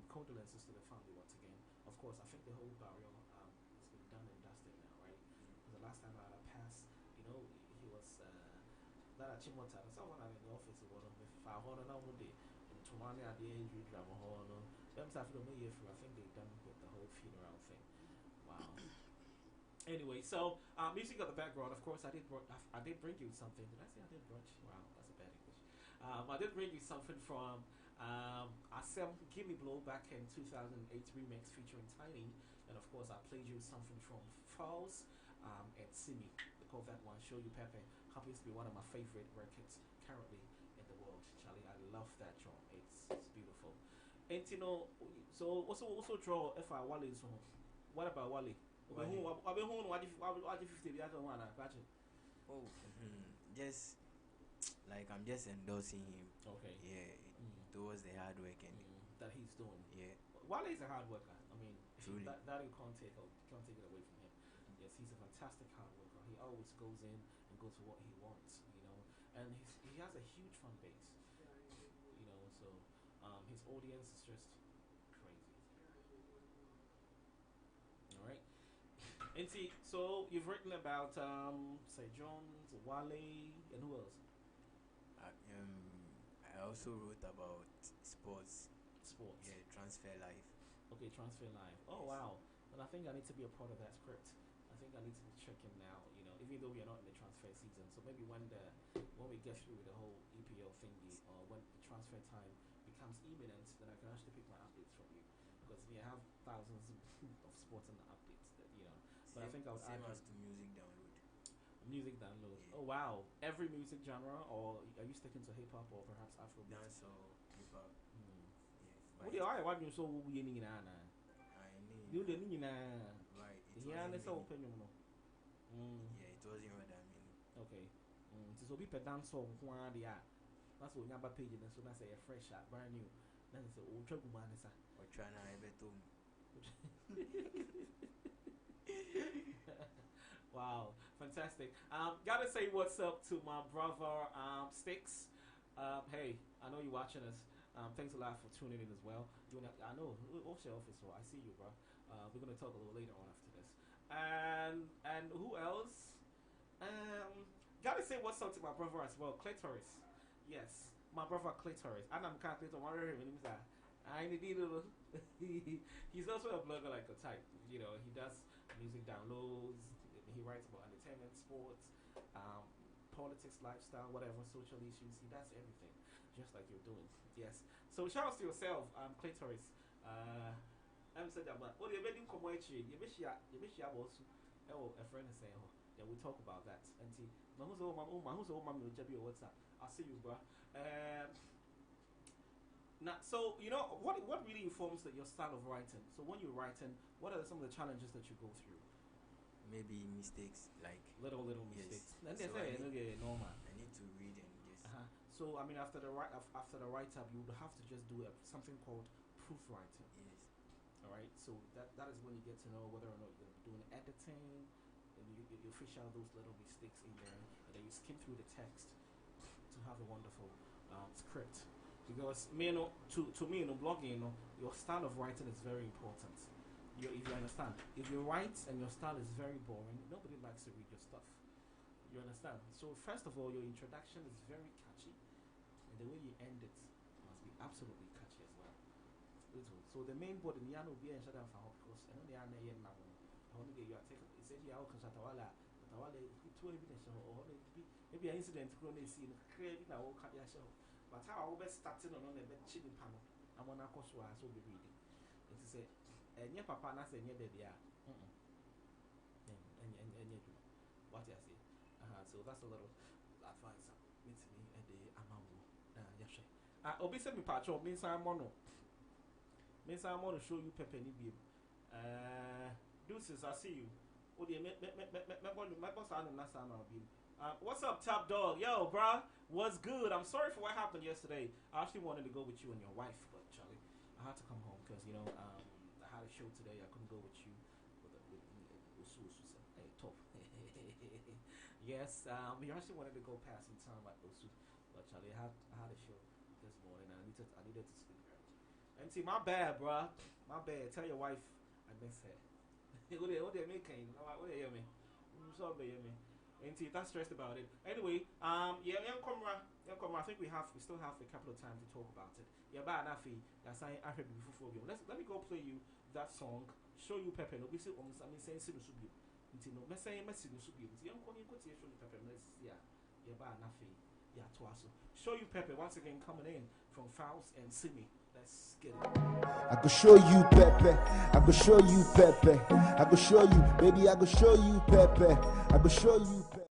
condolences to the family once again. Of course, I think the whole burial has been done and dusted now, right? Because the last time I passed, he was that I chimota. Someone in the office was on the 500 day. To money at the age of drama hall. Them stuff I think they've done with the whole funeral thing. Wow. Anyway, so music of the background. Of course, I did bring you something. Did I say I did brunch? Wow, that's a bad English. I did bring you something from Asem Give Me Blow back in 2008 remix featuring Tiny, and of course I played you something from Falls and Simi. They call that one Show You Pepe. Happens to be one of my favorite records currently in the world. Charlie, I love that drum. It's beautiful. And so also draw if I Wale is home. What about Wale? Just like I'm just endorsing him. Okay. Yeah. Towards the hard work and that he's doing. Yeah. Wale is a hard worker. I mean, truly. That you can't take it away from him. Yes, he's a fantastic hard worker. He always goes in and goes for what he wants, and he has a huge fan base, so his audience is just crazy. All right. And see, so you've written about Sir Jones, Wale, and who else? I also wrote about sports. Yeah, Transfer Life. Okay, Transfer Life. Oh, yes. Wow. And I think I need to be a part of that script. I think I need to be checking now. You know, even though we are not in the transfer season, so maybe when we get through with the whole EPL thingy, or when the transfer time becomes imminent, then I can actually pick my updates from you, because we have thousands of sporting updates that you know. But I think I would same argue as to music download. music download. Yeah. Oh wow! Every music genre, or are you sticking to hip hop or perhaps Afrobeat? Dance or hip hop. What do you want you so we ni na na? You the ni na. Right. Yeah, let's open you know. Yeah, it wasn't what I mean. Okay. So be per dance song kwa dia. That's what nyaba page then so na say a fresh shot brand new. Then say o twa guma ne sa. Or try na ebetum. Wow, fantastic. Gotta say what's up to my brother Sticks. Hey, I know you're watching us. Thanks a lot for tuning in as well. I know, what's your office for? I see you, bro. We're gonna talk a little later on after this. And who else? Gotta say what's up to my brother as well, Clitoris. Yes, my brother Clitoris. And I'm calculating what I need to. He's also a blogger like a type. You know, he does music downloads. He writes about entertainment, sports, politics, lifestyle, whatever, social issues. He does everything, just like you're doing. Yes. So shout out to yourself, Clitoris. I'm saying that, but what you're making come watch you miss ya also. Oh, a friend is saying, oh, yeah, we'll talk about that. And see, who's the old mom will jab you what's up? I'll see you, bro. Now, so you know what really informs that your style of writing. So when you're writing, what are some of the challenges that you go through? Maybe mistakes, like little mistakes. Yes. Then they say normal. I need to read and guess. So I mean, after the write up, you would have to just do something called proofwriting. Yes. All right. So that is when you get to know whether or not you're going to be doing editing, and you fish out those little mistakes in there, and then you skim through the text to have a wonderful script. Because to me, blogging, your style of writing is very important. If you understand, if you write and your style is very boring, nobody likes to read your stuff. You understand? So first of all, your introduction is very catchy, and the way you end it must be absolutely catchy as well. So the main board in the will be and shut down for because I know they are now. I want to get you a take. It said you are because Tawala, two evidence or maybe an incident grown a scene, creating a whole cut your show. But how I always starting on a bed chipping panel. I'm on a course where I will be reading. It is a and your papa na say near there and what you say. So that's a little advice with me at the amamu. Yes. Obi say me patch up means I'm mono. Means I'm to show you Pepe ni beam. Deuces, I see you. Oh dear, my boss I know that's beam. What's up, Top Dog? Yo, bruh, what's good? I'm sorry for what happened yesterday. I actually wanted to go with you and your wife, but Charlie, I had to come home because you know I had a show today. I couldn't go with you. Hey, top. Yes, we actually wanted to go past some time at Osu, but Charlie, I had a show this morning and I needed to sleep early. And see, my bad, bruh. My bad. Tell your wife I miss her. What they making? What they hear me? Sorry, hear me. And see, that's stressed about it. Anyway, yeah, young camera. I think we still have a couple of time to talk about it. Yeah, but Nafi, that's I heard before. Let me go play you that song. Show you Pepe. No, we see I mean saying Sinu Subi. No, me saying Messi Subi. Young calling go to show you Pepe. Yeah, but Nafi. Yeah, twice. Show you Pepe once again coming in from Faust and Simi. Let's get it. I could show you Pepe. I could show you Pepe. I could show you, baby. I could show you Pepe. I could show you Pepe.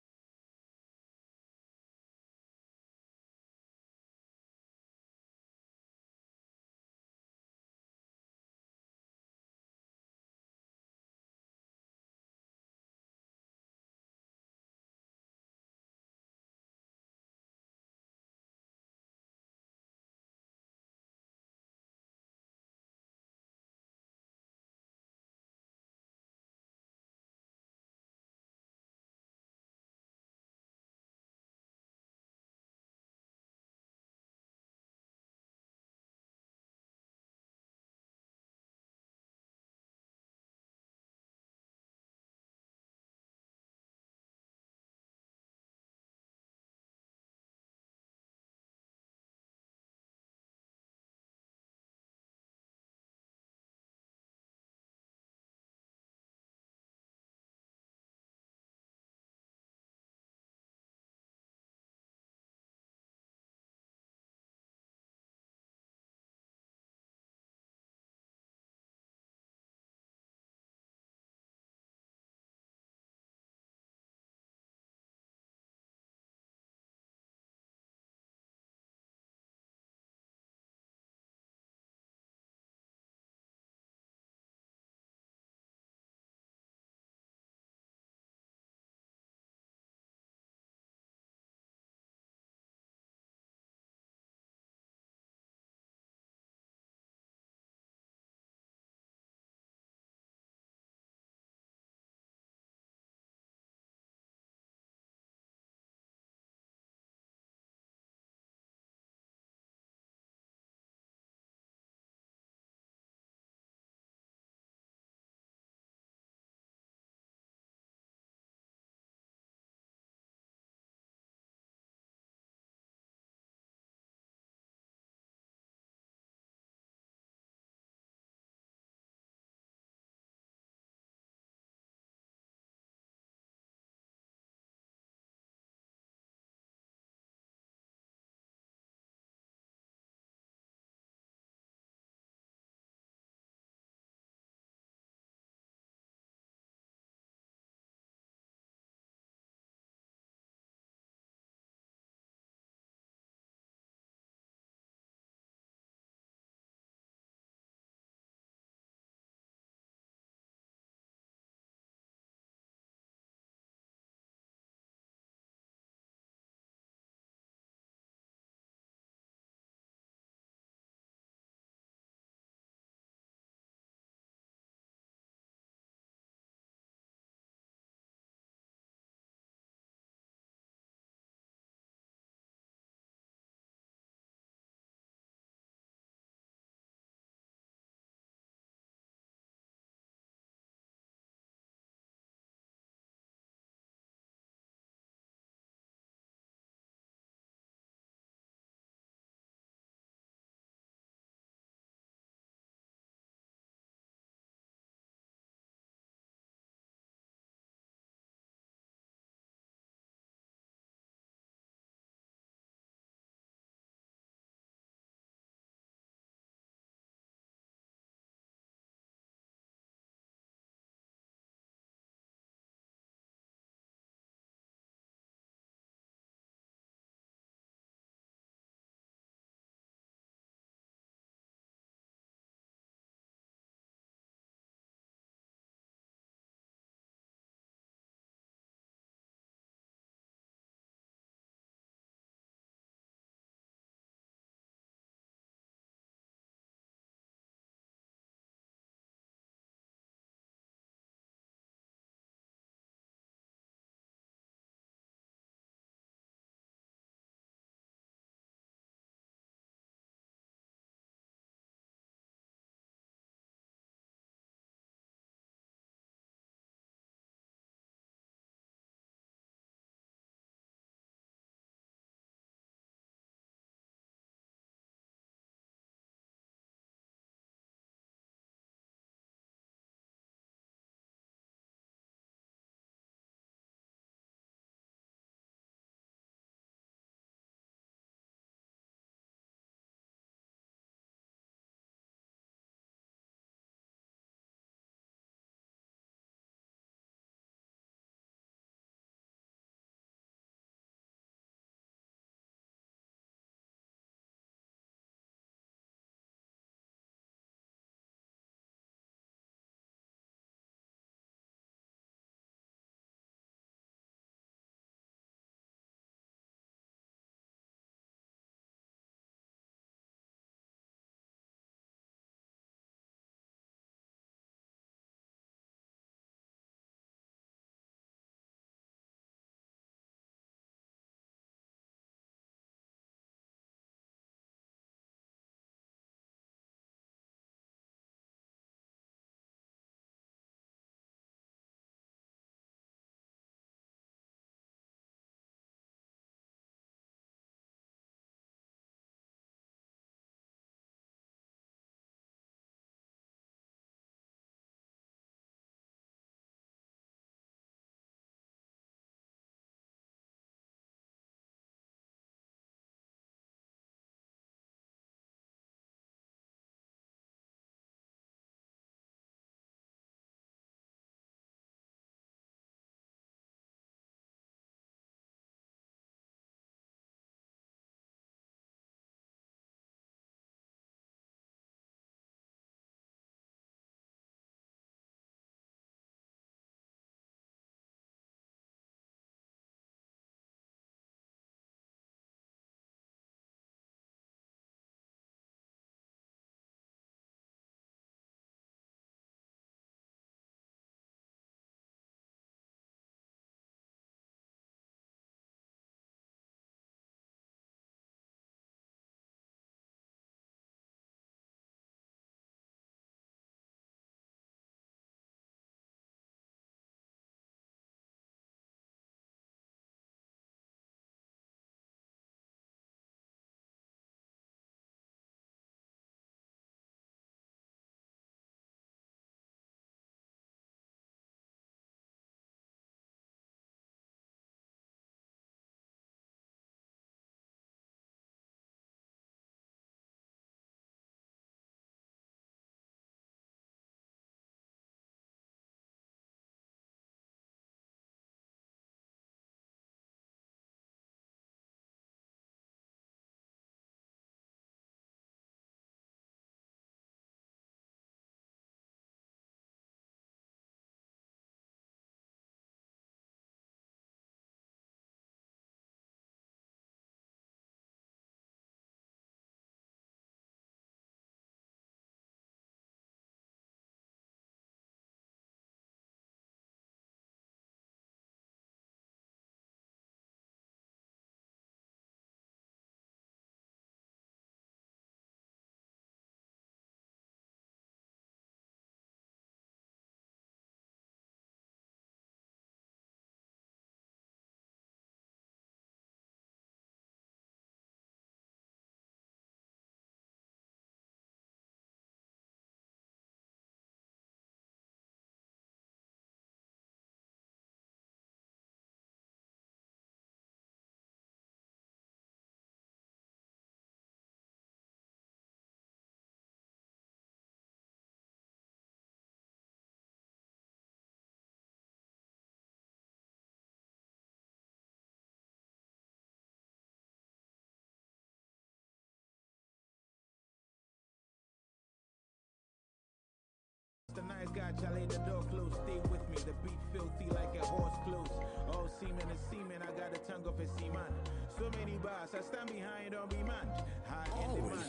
Charlie, the door closed. Stay with me. The beat filthy like a horse close. All semen is semen. I got the tongue of a seaman. So many bars. I stand behind, don't be man. High in demand.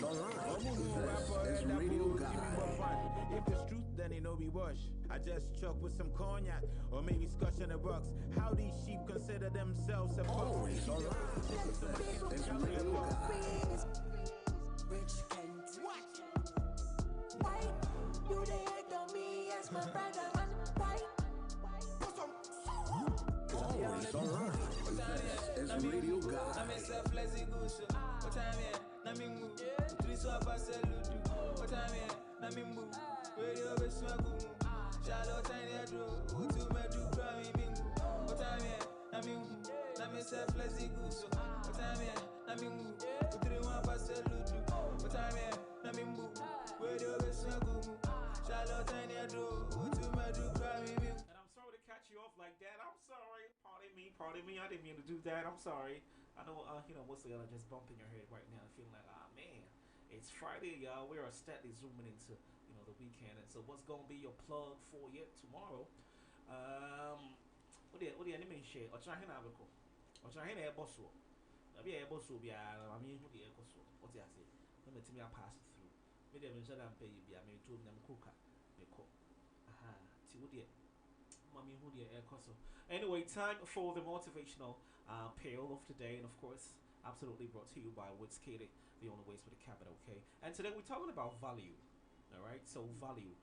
If it's truth, then it no be wash. I just chuck with some cognac or maybe scotch on the rocks. How these sheep consider themselves a fox? Rich Kent. What? Why you they hate on me as my brother man? Why? Always online. This is Radio Guy. I'm a self-lazy goose. What time here? Namingu. Three swap a saludu. What time here? Namimbu. Radio Beswagu. Shallow tiny adro. Utu medu crami mingu. What time here? Namingu. I'm a self-lazy goose. What time here? Namingu. Three swap a saludu. What time here? Namimbu. Radio Beswagu. Shallow tiny adro. Utu medu crami mingu. And I'm sorry to catch you off like that. I'm sorry. Pardon me. I didn't mean to do that. I'm sorry. I know, most of y'all are just bumping your head right now, feeling like, man, it's Friday, y'all. We are steadily zooming into, the weekend. And so, what's gonna be your plug for yet tomorrow? What do you name share? Or try to have or try to boss. Maybe a boss will be. I mean, who the echo? What's I say? Let me tell me I pass it through. Maybe I'm sure I'm paying. I mean, told them cooker. They cook. Aha. See what the Mommy, who the air cost. Anyway, time for the motivational pail of today, and of course, absolutely brought to you by Woods Katie, the only ways with the capital, okay? And today we're talking about value, all right? So value.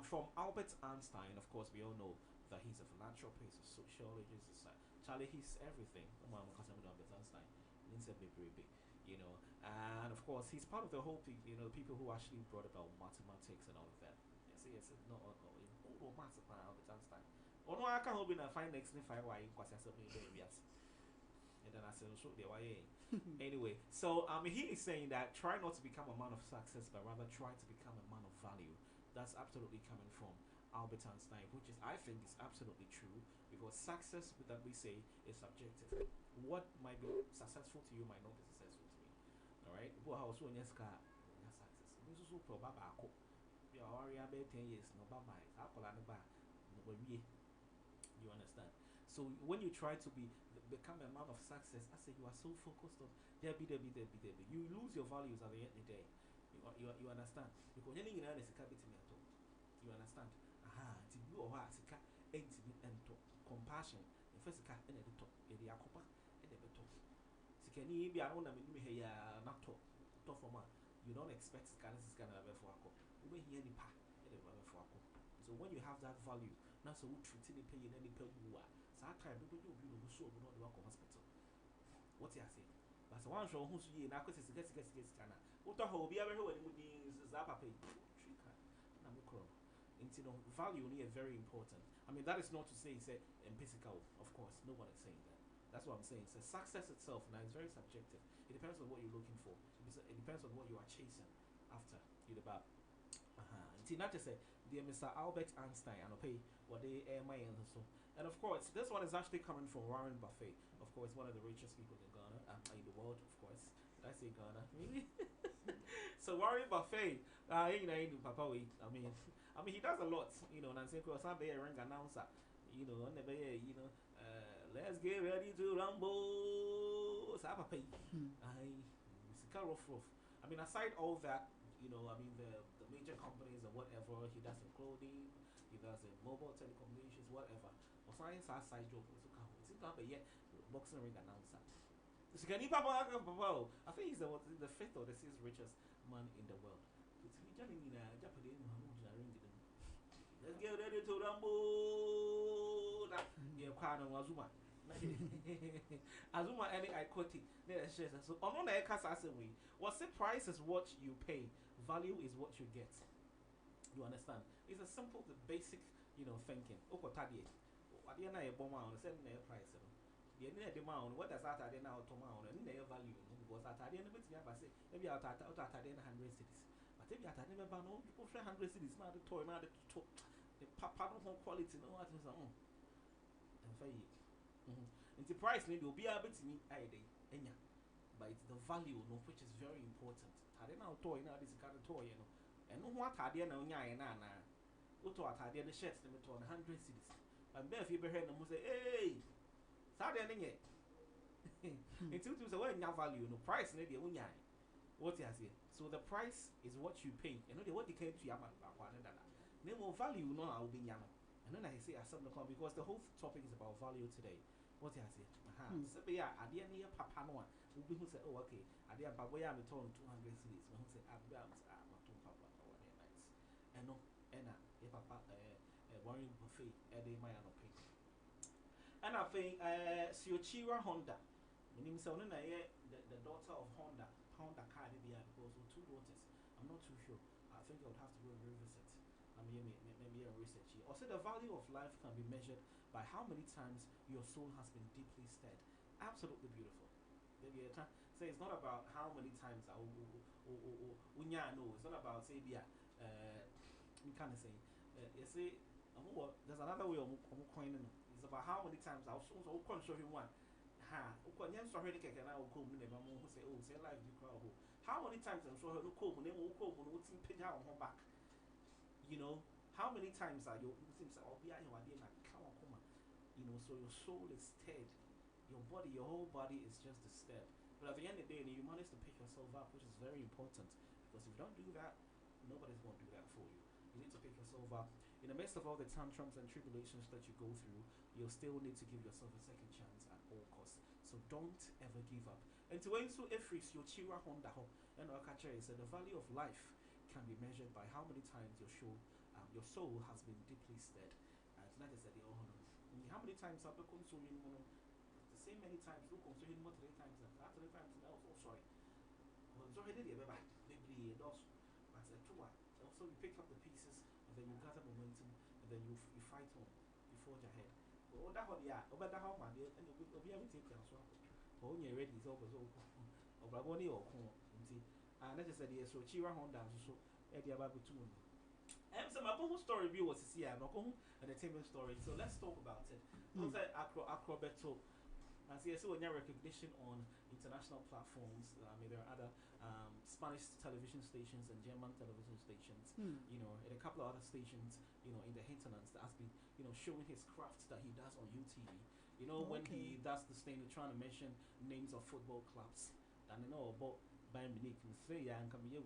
From Albert Einstein, of course, we all know that he's a philanthropist, a sociologist, Charlie, he's everything. Albert Einstein, and of course, he's part of the whole people, the people who actually brought about mathematics and all of that. Yes, no, maths Albert Einstein. Oh no, I can't hold in a fine next if I why because I said yes. And then I said, show the way. Anyway, so he is saying that try not to become a man of success, but rather try to become a man of value. That's absolutely coming from Albert Einstein, which is I think is absolutely true because success that we say is subjective. What might be successful to you might not be successful to me. Alright? But how so in your car success. This is so probable. You are already about 10 years, no bye. You understand? So when you try to become a man of success, I say you are so focused on there be. You lose your values at the end of the day. You understand? Because you understand? To you or what compassion. The first car in the top, in the acopa, in the top. So can you be around and me not top for man? You don't expect this kind of for so when you have that value, now so we treat any pay in any pay you are. So I time people you know so we not work hospital. What you say? But so one show who's ye now because it's get China. What the whole be ever when you Zappa pay. Value is very important. I mean that is not to say it's physical, of course. No one is saying that. That's what I'm saying. So success itself now is very subjective. It depends on what you're looking for. It depends on what you are chasing after. You about. Not to say, dear Mr. Albert Einstein, and pay what they so. And of course, this one is actually coming from Warren Buffett. Of course, one of the richest people in Ghana, in the world, of course. Did I say Ghana? Really? So Warren Buffett, Papa, I mean, he does a lot, and I'm saying, because I'm a ring announcer, let's get ready to rumble. So Papa, I mean, aside all that. The major companies and whatever, he does in clothing, he does in mobile telecommunications, whatever. Or science has side job, it's not yet boxing ring announcer. So can you Papa? I think he's the fifth or the sixth richest man in the world. Let's get ready to rumble. Azuma. Azuma any I quote it. So on the cast what price is what you pay, value is what you get. You understand? It's a simple, the basic, thinking. Okotadie. What do you know about the same price? The demand, what does that now tomorrow and their value? Because at the end of it, I say maybe out at 100 cities. But if you are never ban all people 100 cities, not the toy, not the top, the papa no quality, no what is on. And for you. And the price will be able to meet Enya. But it's the value, which is very important. Tade now toy now this kind of toy, and no what tade na onya na Uto atade the shirts them to 100 cities. And then if you be heard them say, hey, Saturday it's two say well value no price no dey unya. What you say? So the price is what you pay. You know what they came to Yaman name more value no I will be nyama. And then I say I something because the whole topic is about value today. What you say? So be at the end of papa no we who say oh okay at the end but where I'm torn 200 cities we who say I'm to papa or nice. And no if papa worrying buffet they my no pay. And I think Siochira Honda. My name is the daughter of Honda car because with 2 daughters. I'm not too sure. I think I would have to go and revisit. Maybe a research here. Also, the value of life can be measured by how many times your soul has been deeply stirred. Absolutely beautiful. So it's not about how many times I no, it's not about say we kind of say you see there's another way of coining. It's about how many times I'll show him one. Say oh say life how many times I'm sure no back. You know, how many times are you so your soul is stirred, your body, your whole body is just disturbed. But at the end of the day, you manage to pick yourself up, which is very important because if you don't do that, nobody's going to do that for you. You need to pick yourself up. In the midst of all the tantrums and tribulations that you go through, you'll still need to give yourself a second chance at all costs. So don't ever give up. And to answer every your chira honda and Okacha said the value of life can be measured by how many times your soul has been deeply stirred. Like I said, how many times I've been consuming the same many times, look consuming more 3 times, 3 times now, oh sorry. Well, sorry, maybe it does. But also you pick up the pieces and then you gather momentum and then you fight on, you forge ahead. But that over that how man and you'll be able to take care of when you're ready, it's always over. And I just said yes, so Chira Honda so Eddie about between. So my whole story view was to see an entertainment story. So let's talk about it. Those are Acrobeto. And so when you recognition on international platforms, I mean there are other Spanish television stations and German television stations, you know, and a couple of other stations, you know, in the hinterlands that has been, you know, showing his craft that he does on UTV. You know, when he does this thing, trying to mention names of football clubs, and you know about Bayern Munich, and say yeah, and come here.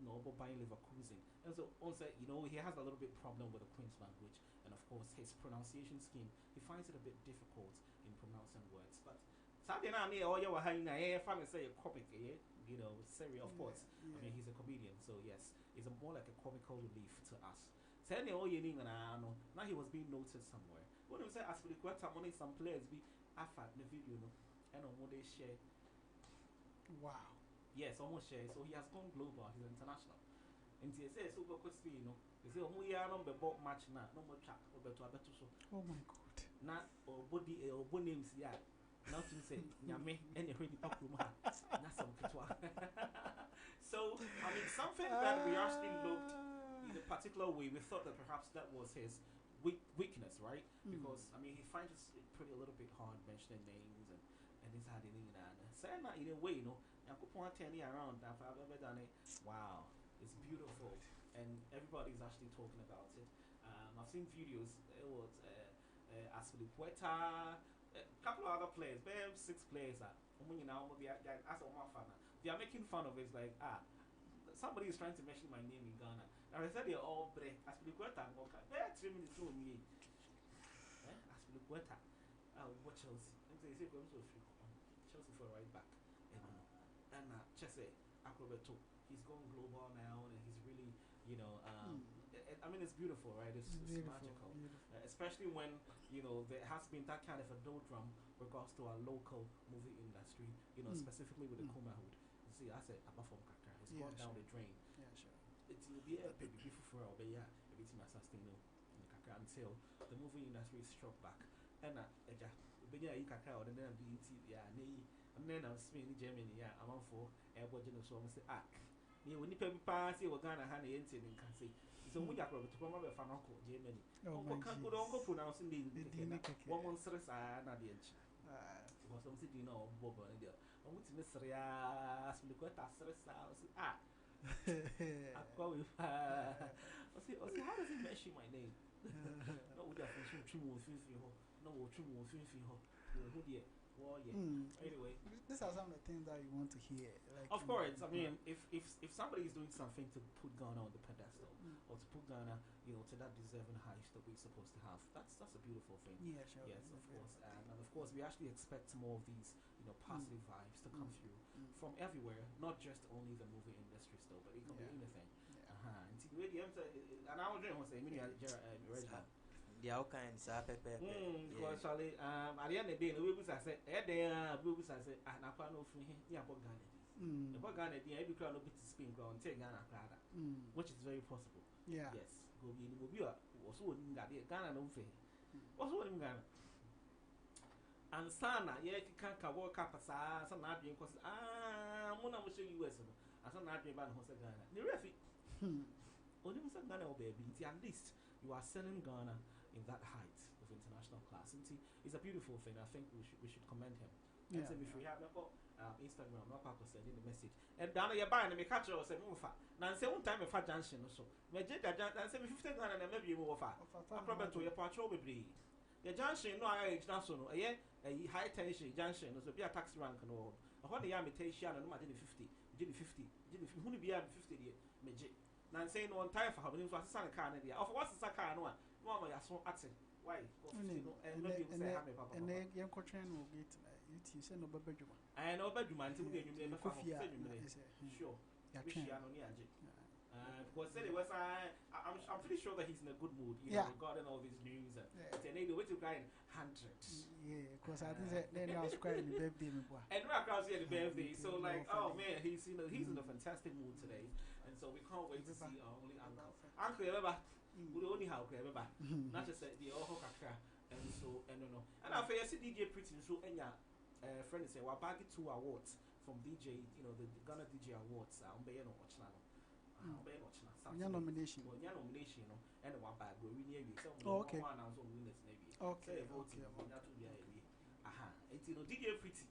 No, about buying Leverkusen. And so also, you know, he has a little bit problem with the Queen's language, and of course his pronunciation scheme, he finds it a bit difficult in pronouncing words. But Saturday night, oh, you were hanging a family say a comic, you know, serial of course. Yeah. I mean, he's a comedian, so yes, it's more like a comical relief to us. So anyway, now he was being noted somewhere. When we say as for the quarter money, some players be affat the video, no, and on what they share. Wow. Yes, almost share. So he has gone global. He's international. And he says, "Super quickly, you know." They say, "Oh, we are not the ball match now. No more track. We better so." Oh my God. Not or body or body names. Yeah. Not to say, "Nyame." Any ready to come. Not some kitwa. So I mean, something that we actually looked in a particular way. We thought that perhaps that was his weakness, right? Because I mean, he finds it pretty a little bit hard mentioning names and it's hard in saying that in a way, you know, around that I've ever done it. Wow, it's beautiful, and everybody's actually talking about it. I've seen videos. It was as for the Puerta, a couple of other players, 6 players. They are making fun of it. It's like somebody is trying to mention my name in Ghana. And I said they're all bre. As for the Puerta, 3 minutes to me. As for the Puerta, what Chelsea? They say Chelsea for right back. And Chelsea Acrobeto, he's going global now, and he's really, you know, I mean, it's beautiful, right? It's magical, especially when, you know, there has been that kind of a doldrum regards to our local movie industry, you know, specifically with the Kumahood. You see, I said, apart from Kaka, it's gone down the drain. Yeah, sure. It will be a baby before, but yeah, everything is sustainable in Kaka until the movie industry is struck back. And Kaka or the BET, yeah, and then I'm speaking Germany, yeah, I'm on for airport general, so I'm say, you will need pass, you were gonna hand the engine and can say, so we got to come over from Uncle Germany. Can't go on pronouncing the 1 month stress, not the edge. Because I'm sitting, you know, Bob and there. I want to miss Ria, ask me the question, stress. I go with how does he mention my name? No, we have to trim more Anyway, these are some of the things that you want to hear. Like, of course, I mean, if somebody is doing something to put Ghana on the pedestal, or to put Ghana, to that deserving height that we're supposed to have, that's a beautiful thing. Yeah, sure. Yes, of course, and of course, we actually expect more of these, positive vibes to come through from everywhere, not just only the movie industry, still, but it can be anything. And I was going to say, original. The outcome is a pepper. Because at the end of the day, we say, and I can't know free here, but Ghana. About Ghana, every crowd will be to spin ground, take Ghana, which is very possible. Yeah. Yes. Go be in the movie, also in Ghana, no fair. Also in Ghana. And Sana, yeah, you can't walk up as some not being because Mona will show you US, and some not being bad Jose Ghana. The refi. Only was a Ghana baby, at least you are selling Ghana in that height of international class. And it's a beautiful thing. I think we should commend him. And so if we have Instagram, no papa sending the message. And down you're buying me catch or say move far. Now say one time if I junction so. Me jet and say 50 Ghana and maybe move far. I probably to your patrol be. The junction no I age now so a high tension junction so be a taxi rank no. I want the imitation and no 50. Did 50. Who be 50 me jet. Now saying one time for how many was a car in there. Of what's the car no one you so at why? And then young coaching will get you say no bedroom. I know bedroom until you name sure. Because anyway, I'm pretty sure that he's in a good mood, regarding all these news and they wait to cry in hundreds. Yeah, because I think then I was crying the birthday. And right across here the birthday, so like, oh man, he's in a fantastic mood today, and so we can't wait to see our only uncle. Uncle, remember, we only have remember, not just the Oho Kakra, and so and no. And I feel DJ Pretty so and friend say we're back 2 awards from DJ, the Ghana DJ Awards. I'm being on watch now. Nomination. Nomination, and one bag will win you. Okay. One ounce on winners, maybe. Okay. That will be it's DJ Pretty.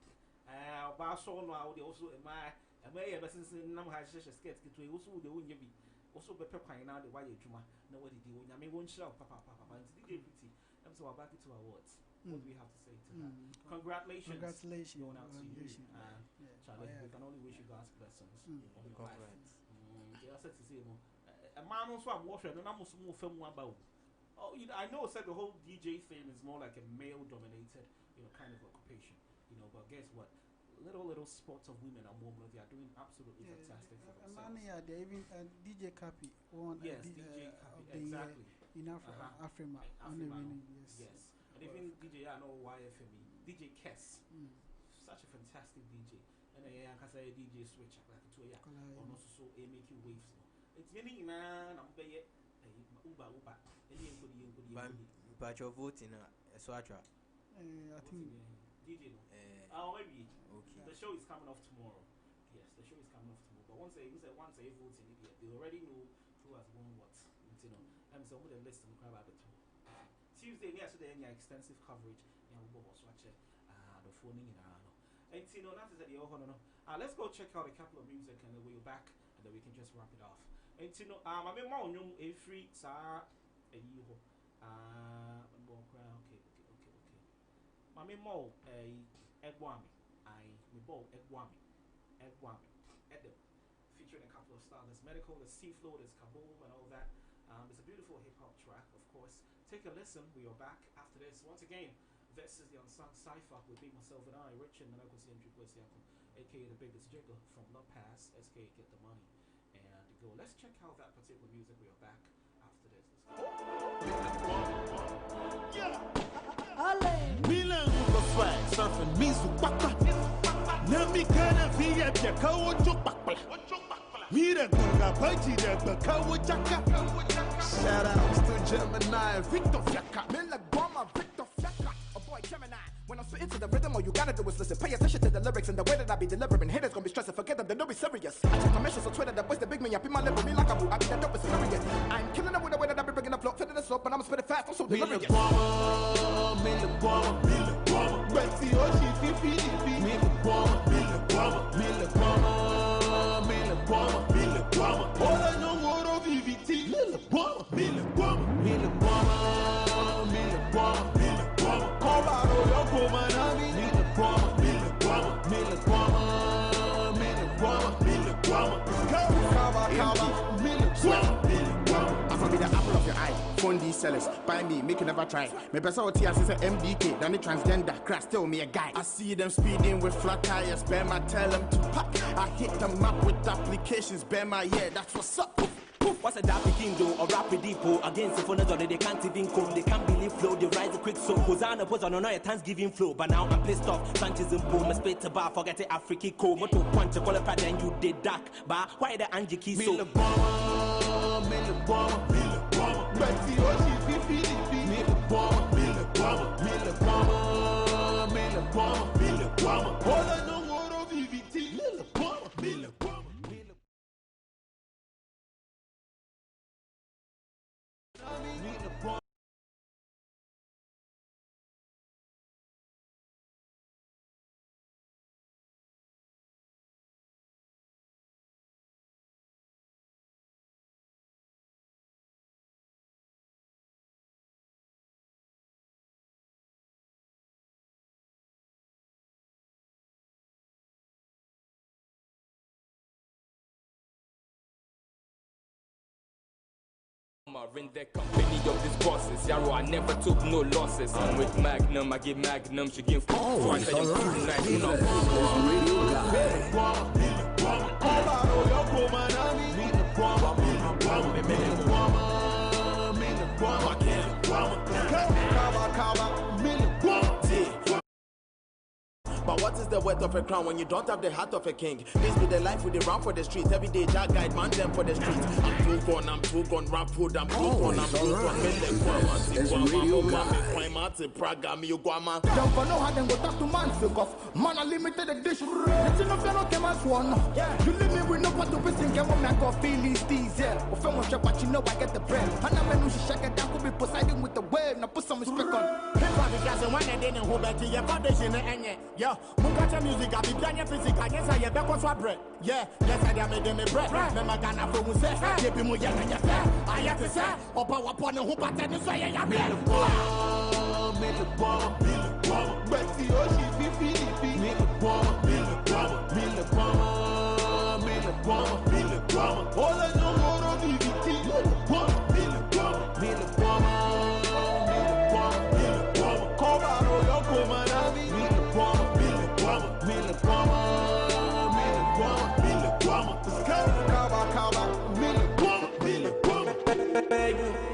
Barso now, they also my ever since number has such a sketch to also the win you be. Also, be pepper now the why you juma. Nobody did. I mean, won't shout, Papa. It's DJ Pretty. I'm so back to awards. What do we have to say to that? Congratulations. Congratulations. Going out to you. Charlie, we can only wish you God's blessings. Congrats. I said to say, a man also I'm watching, and I'm also more film about. Oh, I know said the whole DJ thing is more like a male-dominated, kind of occupation. But guess what? Little spots of women and women, they are doing absolutely fantastic for themselves. Yeah, they even DJ Cappy won DJ Cappy, exactly. In Africa, Afrima. Yes. And even DJ, I know YFME, DJ Kess, such a fantastic DJ. And I can say DJ switch like a 2 year, or also so make you waves. It's any man, I'm there. Uba, but you're voting a Swatra. I think DJ. Oh, maybe. Okay. The show is coming off tomorrow. Yes, the show is coming off tomorrow. But once they vote in India, they already know who has won what. And so with the list and grab the two. Tuesday, yesterday, any extensive coverage. The phoning in and that is at the let's go check out a couple of music and then we'll back and then we can just wrap it off. And I mean more a free sa a you okay. Mami mo a egwami. Me bo egwami. Edem. Featuring a couple of styles. There's medical, there's seafloor, there's kaboom and all that. It's a beautiful hip hop track, of course. Take a listen. We are back after this. Once again, this is the Unsung Cypher with me, myself, and I, Richard Manakosi and Trikwesiako, aka the biggest jigger from La Paz, SK Get the Money. And go. Let's check out that particular music. We are back after this. Milan the swag, surfing Mizu Papa. Nami kana via Jakawo Chopakla. Mira Gunga Pachi, the Kawo Chaka. Shout outs to Gemini, Victor Fiaka. Mila Guama, Victor Fiaka. A boy Gemini. When I'm spitting to the rhythm, all you gotta do is listen. Pay attention to the lyrics and the way that I be delivering. Haters gonna be stressing, forget them, they know be serious. I check my mentions on Twitter, the boys, the big man, I be my level, me like a boo. I be the dopest serious. I'm killing them with the way that I be bringing the flow to the soap, and I'ma spit it fast, I'm so delirious. Mila Guama. Betty Oshi, Fifi, Mila Guama. All I know, what of VVT, Mila Guama. own these sellers. Buy me, make you never try. Me person what I say MDK, then the transgender, crash tell me a guy. I see them speeding with flat tires, Bama tell them to pack. I hit them up with applications, Bama, yeah, that's what's up. What's a dappy Kindo or rapid depot against the phone? They can't even come, they can't believe flow, they rise quick so. Hosanna was on a Thanksgiving flow, but now I'm pissed off. Sanchez and Boom, spit to bar, forget the African code. Moto punch, a qualified, then you did dark. But why the Angie key so? Betty, oh, she's Philippi. All I know more of VVT. In the company of these bosses, Yarrow, I never took no losses. I'm with Magnum, I give Magnum, she give so I said I'm too nice, you know. But what is the worth of a crown when you don't have the heart of a king? This be the life we run for the streets. Every day, Jack guide man them for the streets. I'm too gone, rap food, I'm too gone, It's radio guy. Don't know how them go talk to man, fake off. Man, a limited edition. It's enough, you know, came as one. You leave me with no part to be thinking, I'm not going to feel these diesel. Or from one shop, but you know I get the bread. And I'm going to shake it down, could be Poseidon with the wave. Now put some respect on. Because one day didn't hold back to your foundation. Yeah, Mukacha music, I be playing physical. Yes, I have back on bread. Yeah, yes, I am making me bread. Remember, Ghana from Muse, keep him with Yan. I have to say, or power upon the hoop at the say, I am here. Betty, oh, she's Philippi. All I know more of VVT.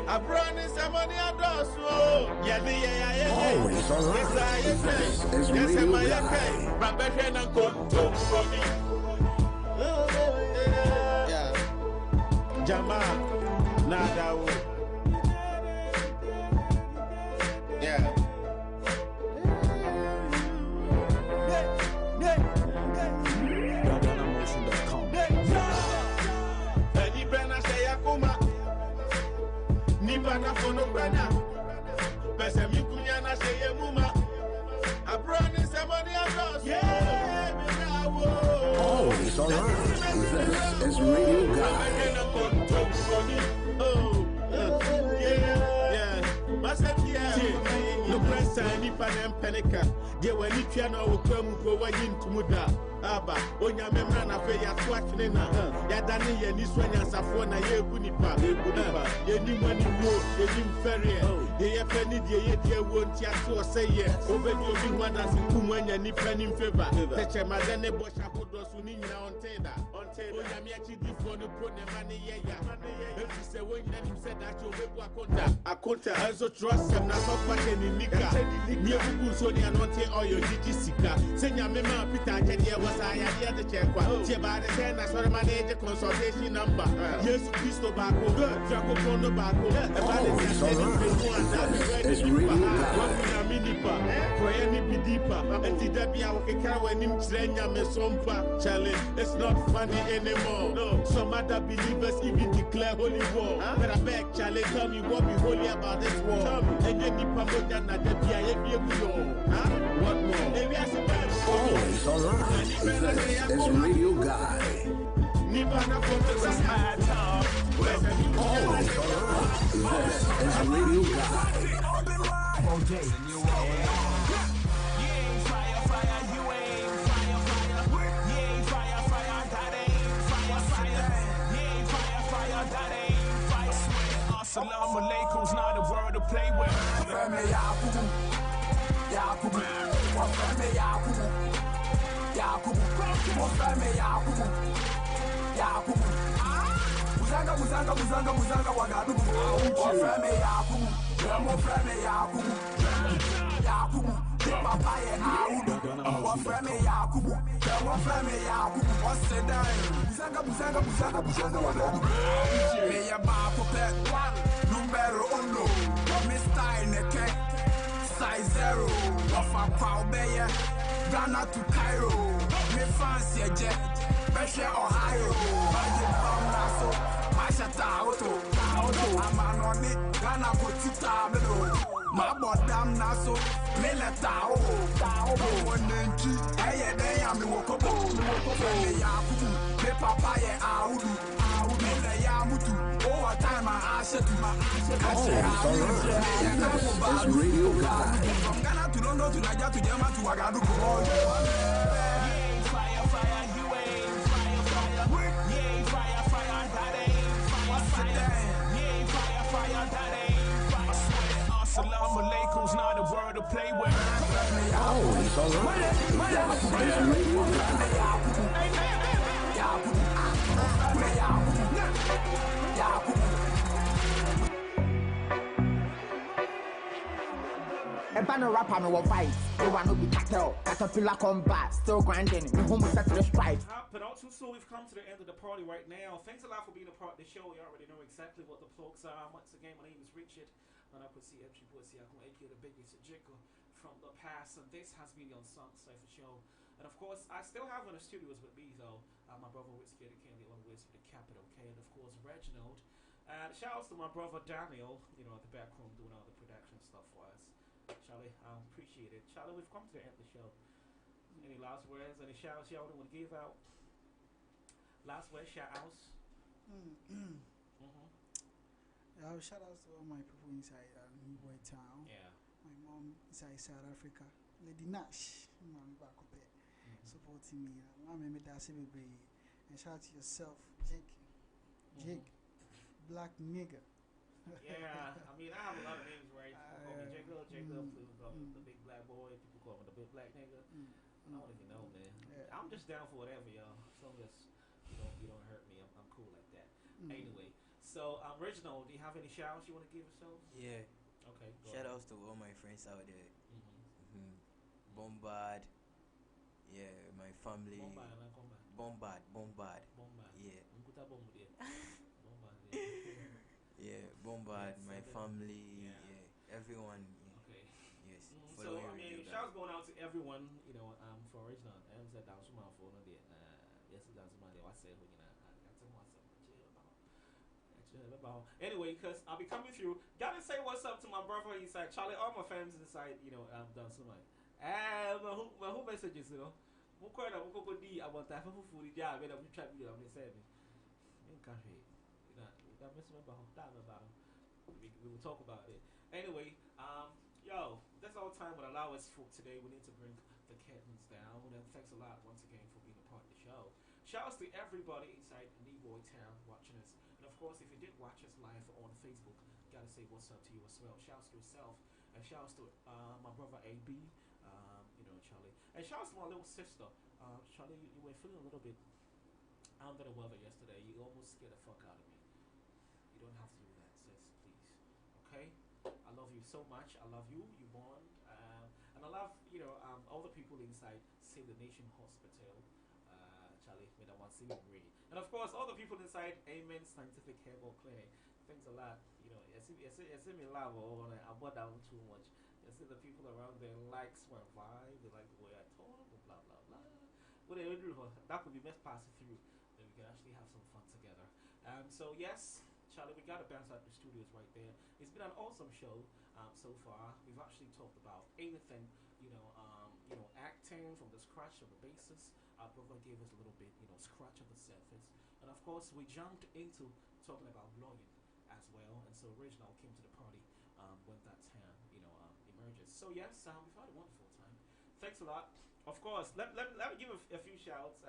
I brought in some money at us. Yeah. Always on Yes, It's radio guy. Jama, nada. Yeah. Nibana fono brana, pesa mikunya na sheye muma. I brought in some money across. Yeah, Always on This is radio guy. No press any pan penica. They were Nipiano will come go into Muda. Abba, on your membrane of a swatching. Yadani and this one as a phone, a year Bunipa, any money more, a ferry. They have penny, they won't just say yes. Over your one as in Kuman and Nipan in favor. Touch a madame Bosch, I would also need now on Taylor. On Taylor, I'm actually for the put the money. If you say when you said that you'll be a quota, I also trust them not fucking in Nika. Near Google, so they are not all your Sika. Send your mema Peter Jedia was I at the check. By the 10, I saw the manager consultation number. Yes, Christo Baco, Jaco Pono Baco, It's radio it's not funny anymore. No, some other believers even declare holy war. But I beg, Charlie, tell me what be holy about this war. And then you promote that the BIA. What more? Always on It's radio guy. Always on It's radio guy. All day. Assalamu alaikum's not to play with. Frame Yakubu, Yakubu, what frame Yakubu, Yakubu, what frame Yakubu, Yakubu. Muzanga wagadubu. What frame Yakubu, what frame Yakubu, Yakubu, big papa yeah Audu. What frame Yakubu, what frame Yakubu, what's the day? Muzanga wagadubu. Me ya ba popet one numero uno. Mr. Ineke, size zero. Wafa Pau Beye, Ghana to Cairo. Me fancy a jet, Beshe Ohio. Magic Bam Naso, Mashata Auto. I'm an on it, Ghana Potita Bedo. My bodam Naso, Meletao. One Nenchi, Aye, they am the Wokobo. Femi Yakubu, me papa ye Audu. Mele Yamutu, over time I asked to my Radio God. From Ghana to London to Nigeria to Germany to Ouagadougou. Fire, fire, you ain't fire, fire. Yeah, fire, fire, that ain't fire, fire. Yeah, fire, fire, that ain't fire. I swear, assalamu alaikum's not a word to play with. Oh, it's alright. It's Radio A banner rapper me will fight. The one who be cartel, caterpillar combat, still grinding. Me home set to the stripe. But also, so we've come to the end of the party right now. Thanks a lot for being a part of the show. You already know exactly what the plugs are. Once again, my name is Richard, and I could see FG Bossy, aka the biggest Jiggle from the past. And this has been the Unsung Cypher show. And of course, I still have in the studios with me though, my brother Whiskey the Candy, on with the capital K, and of course Reginald. And shout outs to my brother Daniel, you know, at the back room doing all the production stuff for us. Charlie, I appreciate it. Charlie, we've come to the end of the show. Any last words? Any shout outs y'all want to give out? Last words, shout outs? Shout outs to all my people inside New Boy Town. Yeah. My mom inside South Africa. Lady Nash, I'm back up there, supporting me. I'm a and shout out to yourself, Jake, Black Nigga. Yeah, I mean, I have a lot of names, right? People call me Jacob, people call me the big black boy, people call me the big black nigga. I don't even know, man. Yeah. I'm just down for whatever, y'all. So just you don't hurt me. I'm cool like that. Anyway, so Reginald, do you have any shout outs you want to give yourself? Yeah. Okay. Shout outs to all my friends out there. Bombard. Yeah, my family. Bombard. Yeah. Yeah, Bombard, my family, yeah, everyone. Yeah. Okay. Yes. So I mean, shouts going out to everyone, you know, for original. I'm said down some for no day. Yes, down some day. I said, you know, anyway, because I'll be coming through. Gotta say what's up to my brother inside, Charlie. All my fans inside, you know, down some way. Who messages, you know? Who quite a who could be about that for food? Yeah, when we try to do it, I'm saying. In country. We will talk about it. Anyway, yo, that's all time will allow us for today. We need to bring the curtains down. And thanks a lot once again for being a part of the show. Shouts to everybody inside Neboy Town watching us. And of course, if you did watch us live on Facebook, gotta say what's up to you as well. Shouts to yourself. And shouts to my brother AB, you know, Charlie. And shouts to my little sister. Charlie, you were feeling a little bit under the weather yesterday. You almost scared the fuck out of me. You don't have to do that, sis, please. Okay? I love you so much. I love you. You born. And I love, you know, all the people inside Save the Nation Hospital. Charlie, made I want to see you read. And of course, all the people inside Amen Scientific Herbal Clinic. Thanks a lot. You know, I see me love or I bought down too much. I see the people around there likes my vibe. They like the way I talk. Blah blah blah. What they do, that could be best passing through. Then we can actually have some fun together. So yes, Charlie, we got to bounce out the studios right there. It's been an awesome show so far. We've actually talked about anything, you know, acting from the scratch of the basis. Our brother gave us a little bit, you know, scratch of the surface, and of course we jumped into talking about lawyering as well. And so Reginald came to the party when that time, you know, emerges. So yes, we've had a wonderful time. Thanks a lot. Of course, let me give a few shouts.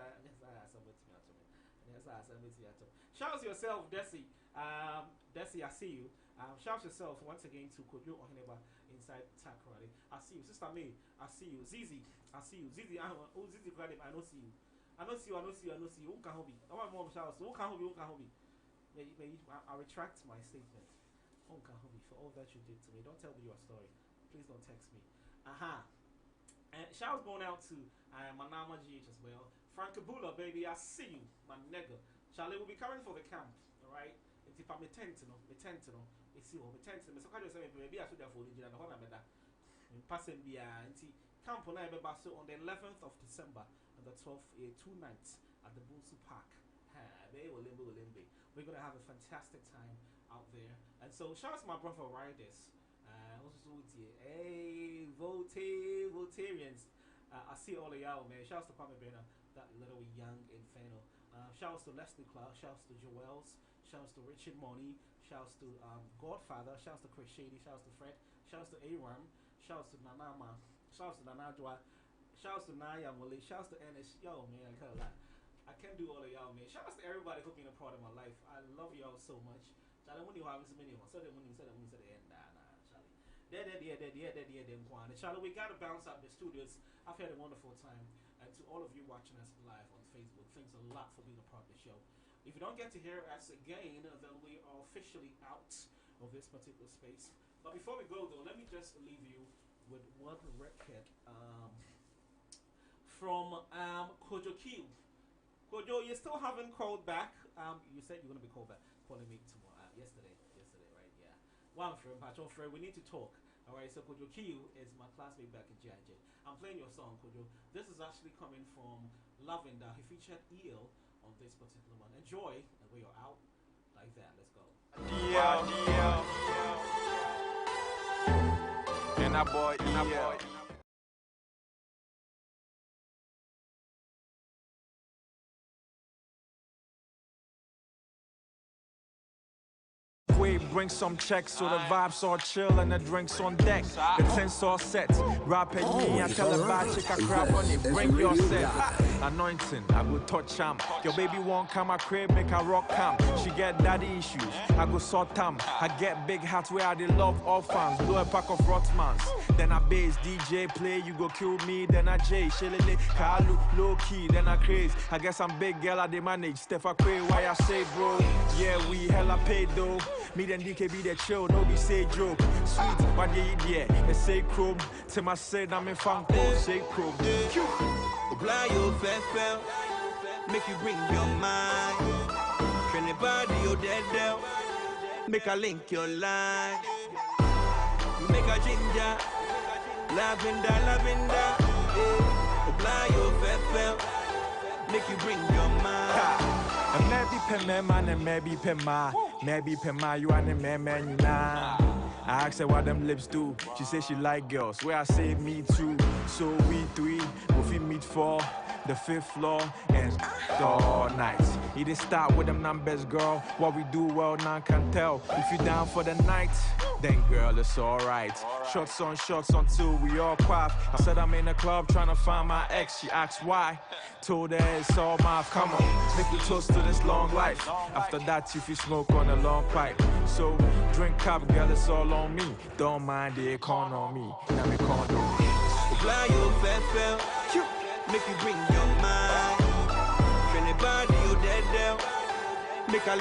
Shout out to yourself, Desi. Desi, I see you. Shout yourself once again to Kojo Ohineba inside Takrade. I see you, Sister May. I see you, Zizi. I see you, Zizi. Zizi Kradim. I don't see you. I don't see you. Who can help me? Oh, my mom shouts. Who can help me? I retract my statement. Who can help me for all that you did to me? Don't tell me your story. Please don't text me. And shouts going out to Manama GH as well. Frank Kabula, baby, I see you, my nigga. Charlie will be coming for the camp, alright? If I'm a tent, you know, it's you, me tent, so can you say maybe I should have followed you and what I'm at that. Passing the camp on the 11th of December and the 12th, 2 nights at the Bulsu Park. We're gonna have a fantastic time out there. And so shout out to my brother Riders. Hey, Voltarians. I see all of y'all, man. Shouts to Kwame Bena, that little young inferno. Shouts to Leslie Clark. Shouts to Joels. Shouts to Richard Money. Shouts to Godfather. Shouts to Chris Shady. Shouts to Fred. Shouts to Aram. Shouts to Nanama. Shouts to Nanadwa. Shouts to Naya Mole. Shouts to Ennis. Yo, man, I can't do all of y'all, man. Shouts to everybody who's been a part of my life. I love y'all so much. Charlie, when you have so many, Charlie, we gotta bounce out the studios. I've had a wonderful time, and to all of you watching us live on Facebook, thanks a lot for being a part of the show. If you don't get to hear us again, then we are officially out of this particular space. But before we go, though, let me just leave you with one record from Kojo Q. Kojo, you still haven't called back. You said you're gonna be calling me tomorrow. Yesterday, right? Yeah. One friend, Patron friend, we need to talk. Alright, so Kojo Q is my classmate back in GIJ. I'm playing your song, Kojo. This is actually coming from Lavender. He featured EL on this particular one. Enjoy, and we are out like that. Let's go. And that boy. Bring some checks so the vibes all chill and the drinks on deck. The tents all set. Rap at me and tell the bad chick I crap on it. Bring your set. Anointing, I go touch am. Your baby won't come a crib, make a rock camp. She get daddy issues, I go sort them. I get big hats where I they love all fans. Blow a pack of Rottmans. Then I bass, DJ play, you go kill me. Then I J, Shillele, Kalu, low key. Then I craze. I guess I'm big girl, I they manage. Steph I pray why I say bro. Yeah, we hella paid though. Me then DKB the chill, no be say joke. Sweet, what you eat, yeah. They say chrome. Tim I said I'm in funk, say chrome. Apply your fair, make you bring your mind. Anybody you dead there, make a link your line. Make a ginger, lavender. Apply your fair, make you bring your mind. Maybe Pema man and maybe Pema you and the man nah. I asked her what them lips do. She said she like girls. Where I say me too. So we three will we meet for the 5th floor and all night. It did start with them numbers, girl. What we do well, none can tell. If you down for the night, then girl, it's alright. Shots on shots until we all quaff. I said I'm in the club trying to find my ex. She asked why. Told her it's all math. Come on, make the toast to this long life. After that, if you smoke on a long pipe. So drink up, girl, it's all on me. Don't mind the economy. Now me condo. Fly your fair, make you bring your mind. Anybody you dead there, make a